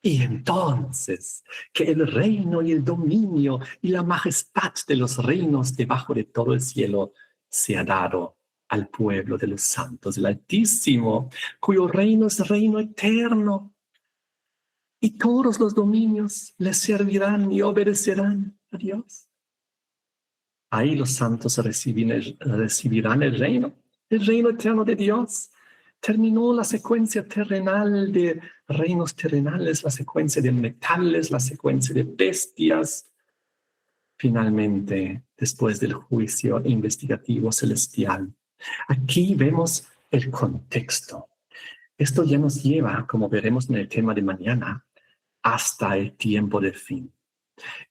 y entonces que el reino y el dominio y la majestad de los reinos debajo de todo el cielo sea dado al pueblo de los santos, el Altísimo, cuyo reino es reino eterno, y todos los dominios le servirán y obedecerán a Dios. Ahí los santos recibirán el reino eterno de Dios. Terminó la secuencia terrenal de reinos terrenales, la secuencia de metales, la secuencia de bestias. Finalmente, después del juicio investigativo celestial, aquí vemos el contexto. Esto ya nos lleva, como veremos en el tema de mañana, hasta el tiempo del fin.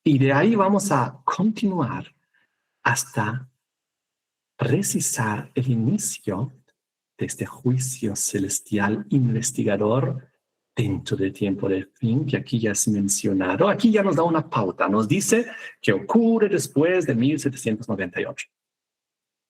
Y de ahí vamos a continuar hasta precisar el inicio de este juicio celestial investigador dentro del tiempo del fin, que aquí ya es mencionado. Aquí ya nos da una pauta, nos dice que ocurre después de 1798.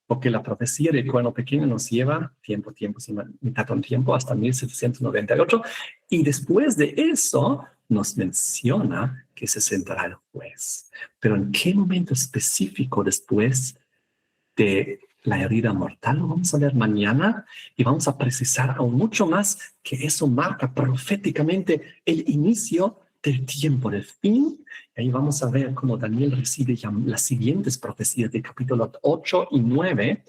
Porque la profecía del cuerno pequeño nos lleva tiempo, sin mitad de un tiempo, hasta 1798. Y después de eso nos menciona que se sentará el juez. Pero ¿en qué momento específico después de la herida mortal? Lo vamos a ver mañana y vamos a precisar aún mucho más que eso marca proféticamente el inicio del tiempo del fin. Y ahí vamos a ver cómo Daniel recibe ya las siguientes profecías de capítulo 8 y 9.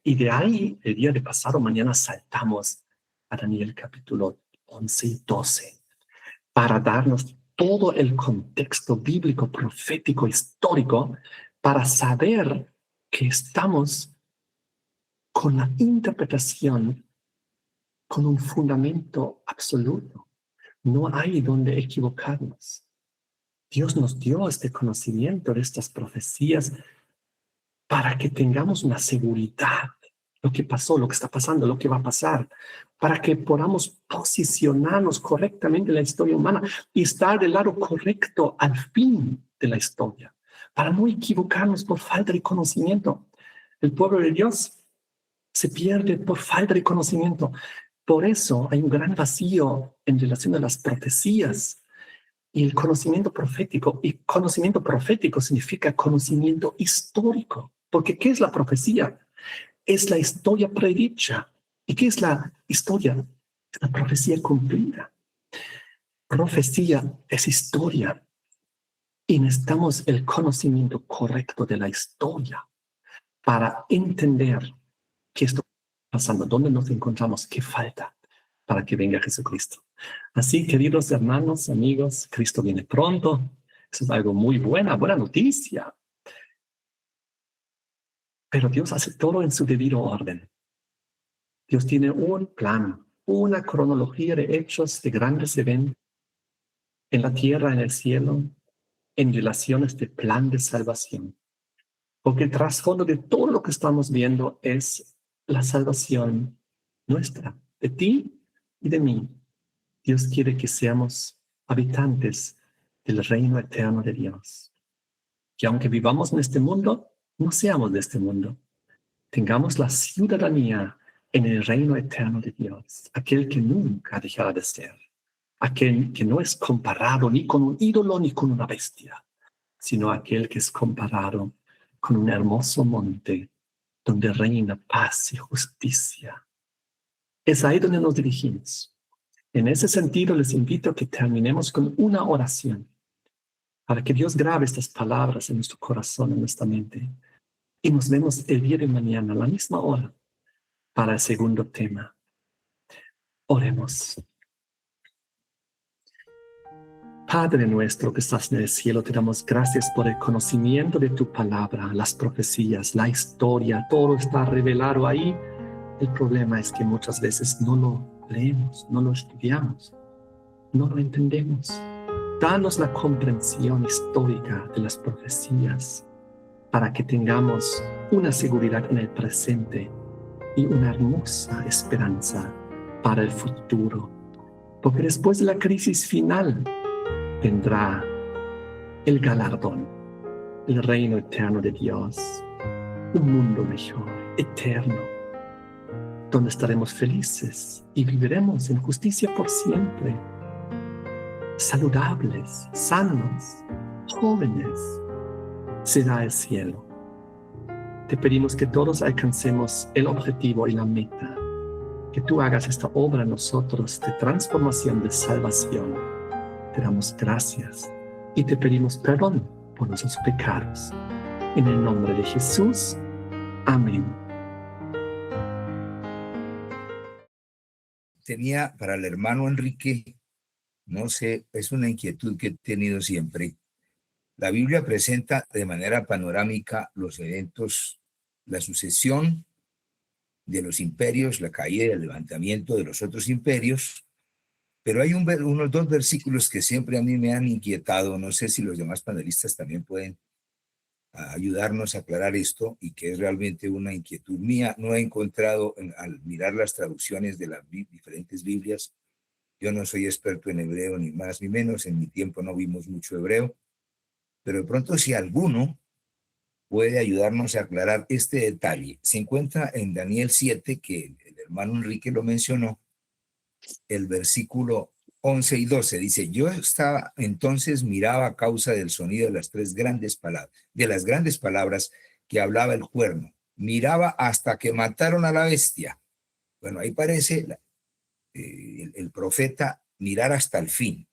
Y de ahí, el día de pasado, mañana saltamos a Daniel capítulo 11 y 12 para darnos todo el contexto bíblico, profético, histórico, para saber que estamos con la interpretación, con un fundamento absoluto. No hay donde equivocarnos. Dios nos dio este conocimiento de estas profecías para que tengamos una seguridad, lo que pasó, lo que está pasando, lo que va a pasar, para que podamos posicionarnos correctamente en la historia humana y estar del lado correcto al fin de la historia, para no equivocarnos por falta de conocimiento. El pueblo de Dios se pierde por falta de conocimiento. Por eso hay un gran vacío en relación a las profecías y el conocimiento profético. Y conocimiento profético significa conocimiento histórico. Porque ¿qué es la profecía? Es la historia predicha. ¿Y qué es la historia? Es la profecía cumplida. Profecía es historia. Y necesitamos el conocimiento correcto de la historia para entender qué está pasando, dónde nos encontramos, qué falta para que venga Jesucristo. Así, queridos hermanos, amigos, Cristo viene pronto. Eso es algo muy buena noticia. Pero Dios hace todo en su debido orden. Dios tiene un plan, una cronología de hechos, de grandes eventos en la tierra, en el cielo, en relación a este plan de salvación. Porque el trasfondo de todo lo que estamos viendo es la salvación nuestra, de ti y de mí. Dios quiere que seamos habitantes del reino eterno de Dios. Que aunque vivamos en este mundo, no seamos de este mundo. Tengamos la ciudadanía en el reino eterno de Dios, aquel que nunca dejará de ser, aquel que no es comparado ni con un ídolo ni con una bestia, sino aquel que es comparado con un hermoso monte donde reina paz y justicia. Es ahí donde nos dirigimos. En ese sentido, les invito a que terminemos con una oración para que Dios grabe estas palabras en nuestro corazón, en nuestra mente. Y nos vemos el día de mañana a la misma hora para el segundo tema. Oremos. Padre nuestro que estás en el cielo, te damos gracias por el conocimiento de tu palabra, las profecías, la historia, todo está revelado ahí. El problema es que muchas veces no lo leemos, no lo estudiamos, no lo entendemos. Danos la comprensión histórica de las profecías para que tengamos una seguridad en el presente y una hermosa esperanza para el futuro. Porque después de la crisis final vendrá el galardón, el reino eterno de Dios, un mundo mejor, eterno, donde estaremos felices y viviremos en justicia por siempre, saludables, sanos, jóvenes. Será el cielo. Te pedimos que todos alcancemos el objetivo y la meta, que tú hagas esta obra en nosotros de transformación, de salvación. Te damos gracias y te pedimos perdón por nuestros pecados. En el nombre de Jesús. Amén. Tenía para el hermano Enrique, no sé, es una inquietud que he tenido siempre. La Biblia presenta de manera panorámica los eventos, la sucesión de los imperios, la caída y el levantamiento de los otros imperios, pero hay unos dos versículos que siempre a mí me han inquietado, no sé si los demás panelistas también pueden ayudarnos a aclarar esto, y que es realmente una inquietud mía. No he encontrado, al mirar las traducciones de las diferentes Biblias, yo no soy experto en hebreo, ni más ni menos, en mi tiempo no vimos mucho hebreo, pero de pronto si alguno puede ayudarnos a aclarar este detalle. Se encuentra en Daniel 7, que el hermano Enrique lo mencionó, el versículo 11 y 12, dice: yo estaba entonces, miraba a causa del sonido de las grandes palabras que hablaba el cuerno, miraba hasta que mataron a la bestia. Bueno, ahí parece el profeta mirar hasta el fin.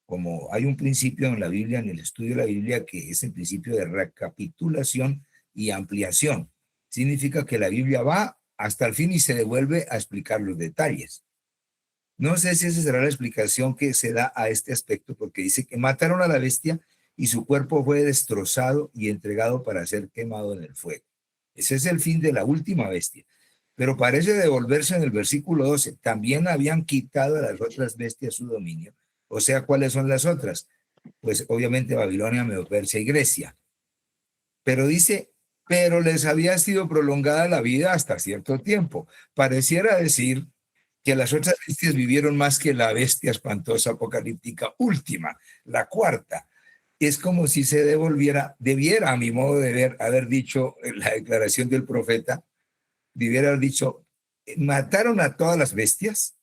Como hay un principio en la Biblia, en el estudio de la Biblia, que es el principio de recapitulación y ampliación. Significa que la Biblia va hasta el fin y se devuelve a explicar los detalles. No sé si esa será la explicación que se da a este aspecto, porque dice que mataron a la bestia y su cuerpo fue destrozado y entregado para ser quemado en el fuego. Ese es el fin de la última bestia. Pero parece devolverse en el versículo 12. También habían quitado a las otras bestias su dominio. O sea, ¿cuáles son las otras? Pues obviamente Babilonia, Medo-Persia y Grecia. Pero dice, pero les había sido prolongada la vida hasta cierto tiempo. Pareciera decir que las otras bestias vivieron más que la bestia espantosa apocalíptica última, la cuarta. Es como si se debiera, a mi modo de ver, haber dicho en la declaración del profeta, debiera haber dicho, mataron a todas las bestias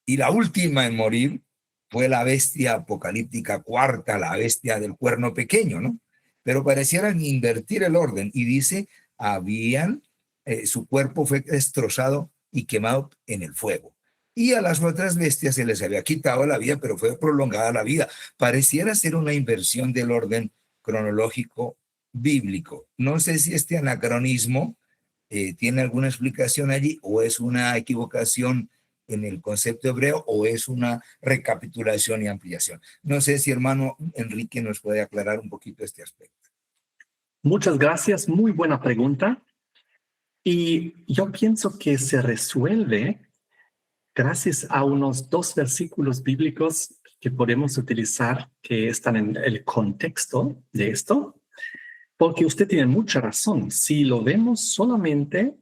y la última en morir fue la bestia apocalíptica cuarta, la bestia del cuerno pequeño, ¿no? Pero parecieran invertir el orden y dice, su cuerpo fue destrozado y quemado en el fuego. Y a las otras bestias se les había quitado la vida, pero fue prolongada la vida. Pareciera ser una inversión del orden cronológico bíblico. No sé si este anacronismo tiene alguna explicación allí o es una equivocación en el concepto hebreo o es una recapitulación y ampliación. No sé si hermano Enrique nos puede aclarar un poquito este aspecto. Muchas gracias, muy buena pregunta. Y yo pienso que se resuelve gracias a unos 2 versículos bíblicos que podemos utilizar que están en el contexto de esto, porque usted tiene mucha razón. Si lo vemos solamente,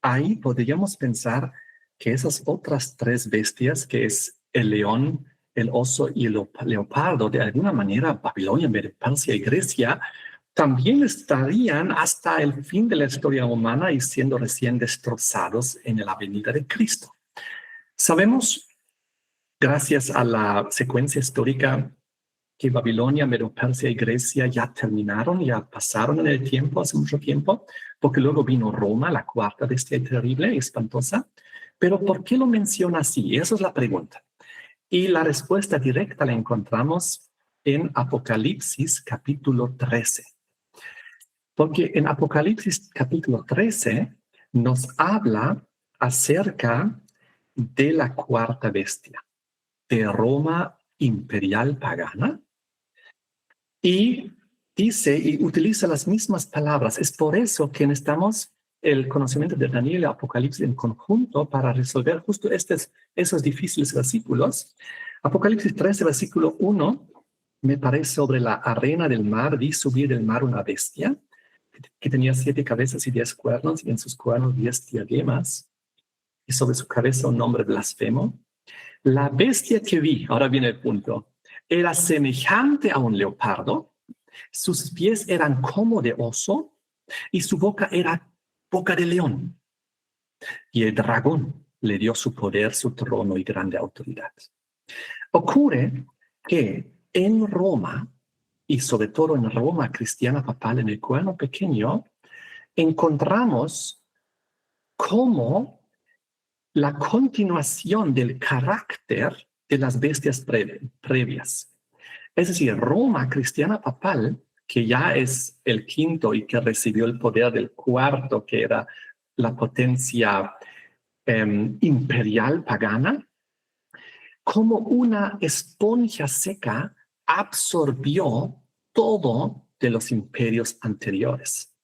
ahí podríamos pensar que esas otras 3 bestias, que es el león, el oso y el leopardo, de alguna manera Babilonia, Medo-Persia y Grecia, también estarían hasta el fin de la historia humana y siendo recién destrozados en la venida de Cristo. Sabemos, gracias a la secuencia histórica, que Babilonia, Medo-Persia y Grecia ya terminaron, ya pasaron en el tiempo, hace mucho tiempo, porque luego vino Roma, la cuarta bestia terrible y espantosa. Pero ¿por qué lo menciona así? Esa es la pregunta. Y la respuesta directa la encontramos en Apocalipsis capítulo 13. Porque en Apocalipsis capítulo 13 nos habla acerca de la cuarta bestia, de Roma imperial pagana, y dice y utiliza las mismas palabras. Es por eso que necesitamos el conocimiento de Daniel y Apocalipsis en conjunto para resolver justo esos difíciles versículos. Apocalipsis 13, versículo 1, me parece sobre la arena del mar, vi subir del mar una bestia que tenía 7 cabezas y 10 cuernos, y en sus cuernos 10 diademas, y sobre su cabeza un nombre blasfemo. La bestia que vi, ahora viene el punto, era semejante a un leopardo, sus pies eran como de oso, y su boca era boca de león. Y el dragón le dio su poder, su trono y grande autoridad. Ocurre que en Roma, y sobre todo en Roma cristiana papal, en el cuerno pequeño, encontramos cómo la continuación del carácter de las bestias previas. Es decir, Roma cristiana papal, que ya es el quinto y que recibió el poder del cuarto, que era la potencia imperial pagana, como una esponja seca absorbió todo de los imperios anteriores.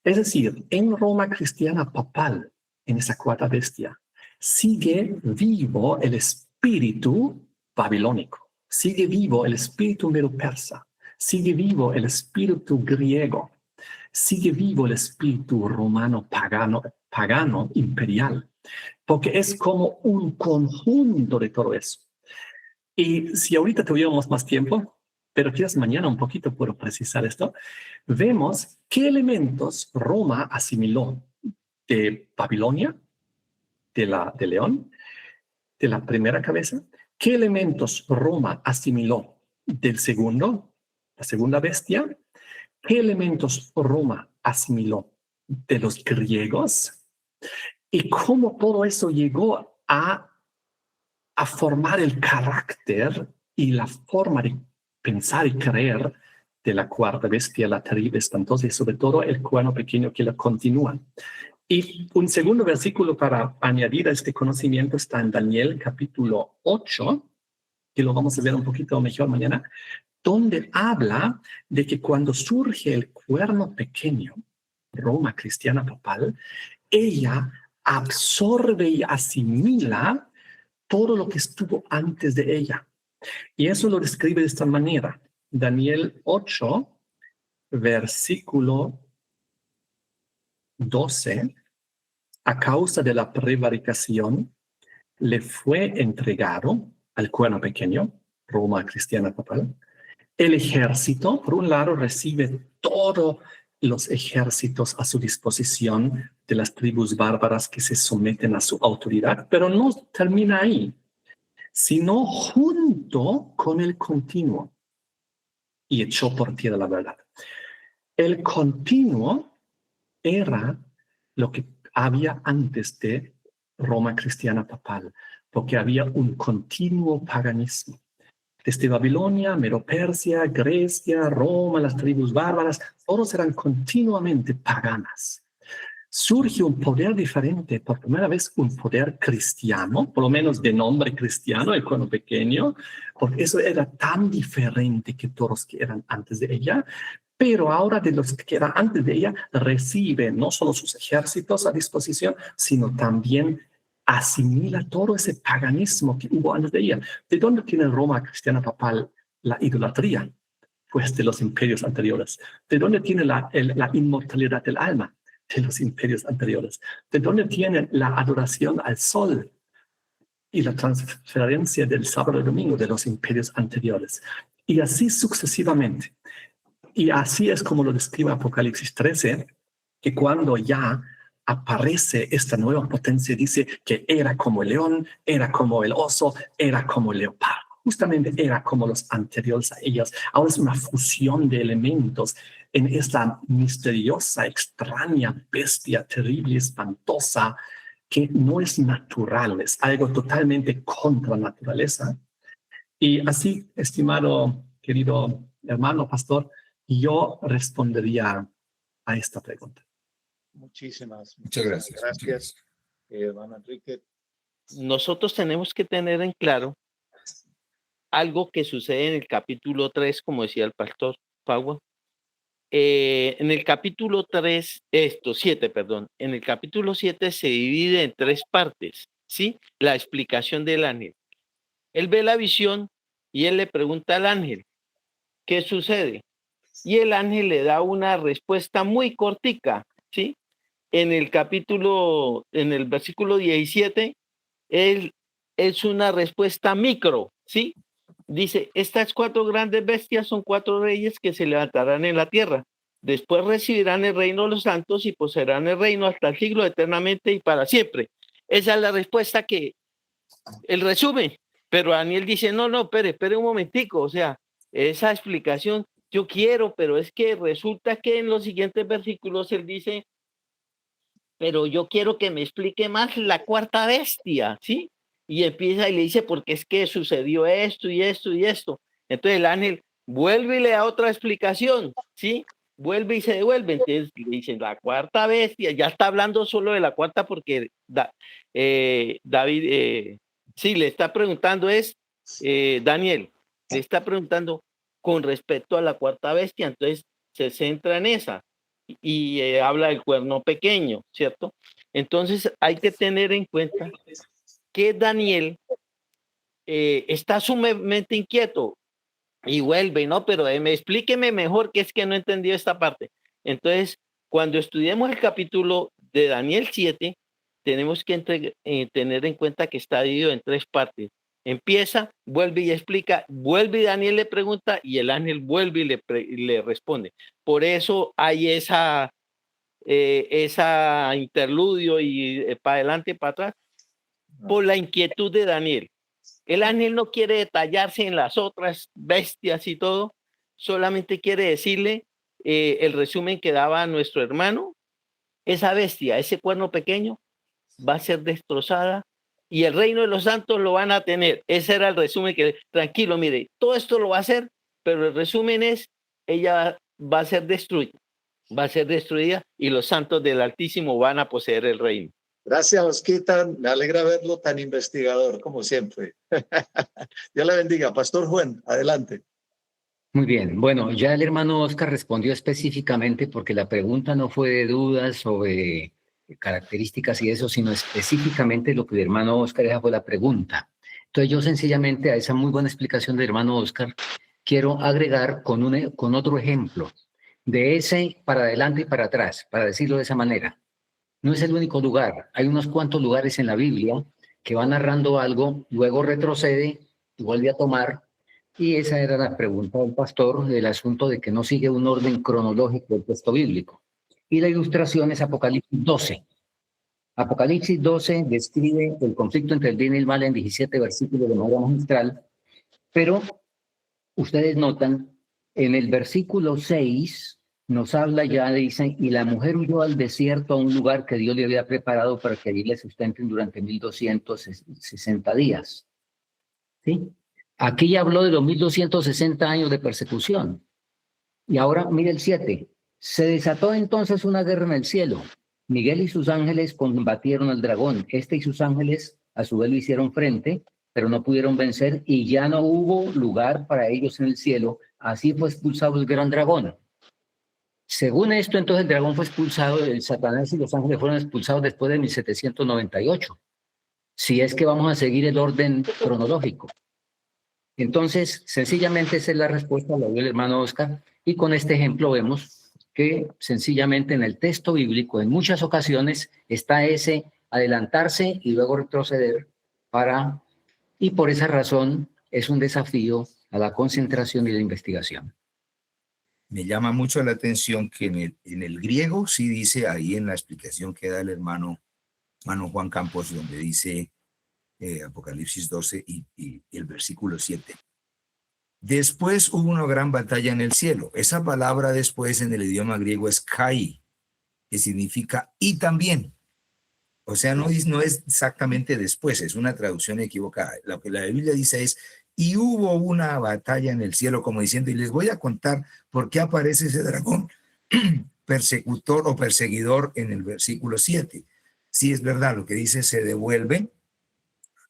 Es decir, en Roma cristiana papal, en esa cuarta bestia, sigue vivo el espíritu babilónico, sigue vivo el espíritu medo-persa, sigue vivo el espíritu griego, sigue vivo el espíritu romano pagano imperial, porque es como un conjunto de todo eso. Y si ahorita tuviéramos más tiempo, pero quizás mañana un poquito puedo precisar esto, vemos qué elementos Roma asimiló de Babilonia, de León, de la primera cabeza, qué elementos Roma asimiló del segundo, la segunda bestia, qué elementos Roma asimiló de los griegos y cómo todo eso llegó a formar el carácter y la forma de pensar y creer de la cuarta bestia, la terrible espantosa, y sobre todo el cuerno pequeño que la continúa. Y un segundo versículo para añadir a este conocimiento está en Daniel capítulo 8, que lo vamos a ver un poquito mejor mañana, donde habla de que cuando surge el cuerno pequeño, Roma cristiana papal, ella absorbe y asimila todo lo que estuvo antes de ella. Y eso lo describe de esta manera. Daniel 8, versículo 12, a causa de la prevaricación, le fue entregado al cuerno pequeño, Roma cristiana papal. El ejército, por un lado, recibe todos los ejércitos a su disposición de las tribus bárbaras que se someten a su autoridad, pero no termina ahí, sino junto con el continuo, y echó por tierra la verdad. El continuo era lo que había antes de Roma cristiana papal, porque había un continuo paganismo. Desde Babilonia, Medo-Persia, Grecia, Roma, las tribus bárbaras, todos eran continuamente paganas. Surge un poder diferente, por primera vez un poder cristiano, por lo menos de nombre cristiano, el cuerno pequeño, porque eso era tan diferente que todos que eran antes de ella, pero ahora de los que eran antes de ella recibe no solo sus ejércitos a disposición, sino también asimila todo ese paganismo que hubo antes de ella. ¿De dónde tiene Roma cristiana papal la idolatría? Pues de los imperios anteriores. ¿De dónde tiene la inmortalidad del alma? De los imperios anteriores. ¿De dónde tiene la adoración al sol y la transferencia del sábado y domingo? De los imperios anteriores. Y así sucesivamente. Y así es como lo describe Apocalipsis 13, que cuando ya aparece esta nueva potencia, dice que era como el león, era como el oso, era como el leopardo. Justamente era como los anteriores a ellas. Ahora es una fusión de elementos en esta misteriosa, extraña bestia terrible, espantosa, que no es natural, es algo totalmente contra naturaleza. Y así, estimado, querido hermano pastor, yo respondería a esta pregunta. Muchas Gracias, gracias. hermano Enrique. Nosotros tenemos que tener en claro algo que sucede en el capítulo 3, como decía el pastor Pagua. En el capítulo 7, perdón. En el capítulo 7 se divide en 3 partes, ¿sí? La explicación del ángel. Él ve la visión y él le pregunta al ángel, ¿qué sucede? Y el ángel le da una respuesta muy cortica, ¿sí? En el versículo 17, él es una respuesta micro, ¿sí? Dice, estas 4 grandes bestias son 4 reyes que se levantarán en la tierra. Después recibirán el reino de los santos y poseerán el reino hasta el siglo eternamente y para siempre. Esa es la respuesta que el resumen. Pero Daniel dice, no, espere un momentico. O sea, esa explicación yo quiero, pero es que resulta que en los siguientes versículos él dice, pero yo quiero que me explique más la 4ª bestia, ¿sí? Y empieza y le dice, porque es que sucedió esto y esto y esto. Entonces el ángel vuelve y le da otra explicación, ¿sí? Vuelve y se devuelve. Entonces le dicen, la 4ª bestia, ya está hablando solo de la 4ª porque David, sí, le está preguntando Daniel, le está preguntando con respecto a la 4ª bestia, entonces se centra en esa y habla del cuerno pequeño, ¿cierto? Entonces hay que tener en cuenta que Daniel está sumamente inquieto y vuelve, ¿no? Pero explíqueme mejor, que es que no he entendido esta parte. Entonces, cuando estudiemos el capítulo de Daniel 7, tenemos que tener en cuenta que está dividido en 3 partes. Empieza, vuelve y explica, vuelve y Daniel le pregunta y el ángel vuelve y le responde. Por eso hay esa interludio y para adelante, para atrás, por la inquietud de Daniel. El ángel no quiere detallarse en las otras bestias y todo, solamente quiere decirle el resumen que daba nuestro hermano. Esa bestia, ese cuerno pequeño, va a ser destrozada y el reino de los santos lo van a tener. Ese era el resumen que, tranquilo, mire, todo esto lo va a hacer, pero el resumen es, ella va a ser destruida y los santos del Altísimo van a poseer el reino. Gracias, Osquita. Me alegra verlo tan investigador como siempre. Dios le bendiga. Pastor Juan, adelante. Muy bien. Bueno, ya el hermano Oscar respondió específicamente porque la pregunta no fue de dudas sobre características y eso, sino específicamente lo que el hermano Oscar esa fue la pregunta. Entonces yo sencillamente a esa muy buena explicación del hermano Oscar quiero agregar con otro ejemplo de ese para adelante y para atrás, para decirlo de esa manera. No es el único lugar. Hay unos cuantos lugares en la Biblia que va narrando algo, luego retrocede y vuelve a tomar. Y esa era la pregunta del pastor del asunto de que no sigue un orden cronológico del texto bíblico. Y la ilustración es Apocalipsis 12. Apocalipsis 12 describe el conflicto entre el bien y el mal en 17 versículos de manera magistral, pero ustedes notan, en el versículo 6 nos habla ya, dicen, y la mujer huyó al desierto a un lugar que Dios le había preparado para que allí le sustenten durante 1260 días. ¿Sí? Aquí ya habló de los 1260 años de persecución. Y ahora mire el 7. Se desató entonces una guerra en el cielo. Miguel y sus ángeles combatieron al dragón. Este y sus ángeles a su vez le hicieron frente, pero no pudieron vencer y ya no hubo lugar para ellos en el cielo. Así fue expulsado el gran dragón. Según esto, entonces el dragón fue expulsado, el Satanás y los ángeles fueron expulsados después de 1798. Si es que vamos a seguir el orden cronológico. Entonces, sencillamente esa es la respuesta, la dio el hermano Oscar, y con este ejemplo vemos que sencillamente en el texto bíblico en muchas ocasiones está ese adelantarse y luego retroceder y por esa razón es un desafío a la concentración y la investigación. Me llama mucho la atención que en el griego sí dice ahí en la explicación que da el hermano Juan Campos, donde dice Apocalipsis 12 y el versículo 7. Después hubo una gran batalla en el cielo. Esa palabra después en el idioma griego es kai, que significa y también. O sea, no es exactamente después, es una traducción equivocada. Lo que la Biblia dice es, y hubo una batalla en el cielo, como diciendo, y les voy a contar por qué aparece ese dragón persecutor o perseguidor en el versículo 7. Sí, es verdad, lo que dice se devuelve,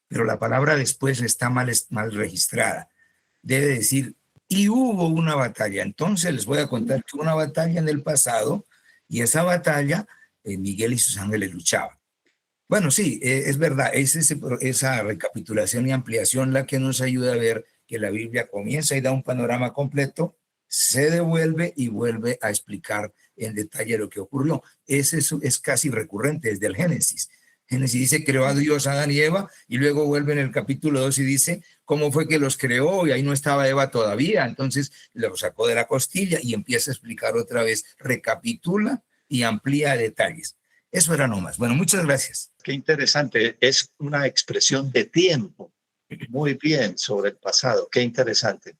pero la palabra después está mal registrada. Debe decir, y hubo una batalla. Entonces les voy a contar que hubo una batalla en el pasado, y esa batalla, Miguel y sus ángeles luchaban. Bueno, sí, es verdad, es esa recapitulación y ampliación la que nos ayuda a ver que la Biblia comienza y da un panorama completo, se devuelve y vuelve a explicar en detalle lo que ocurrió. Eso es casi recurrente desde el Génesis. Génesis dice, creó a Dios a Adán y Eva, y luego vuelve en el capítulo 2 y dice, ¿cómo fue que los creó? Y ahí no estaba Eva todavía, entonces lo sacó de la costilla y empieza a explicar otra vez, recapitula y amplía detalles. Eso era nomás. Bueno, muchas gracias. Qué interesante. Es una expresión de tiempo. Muy bien, sobre el pasado. Qué interesante.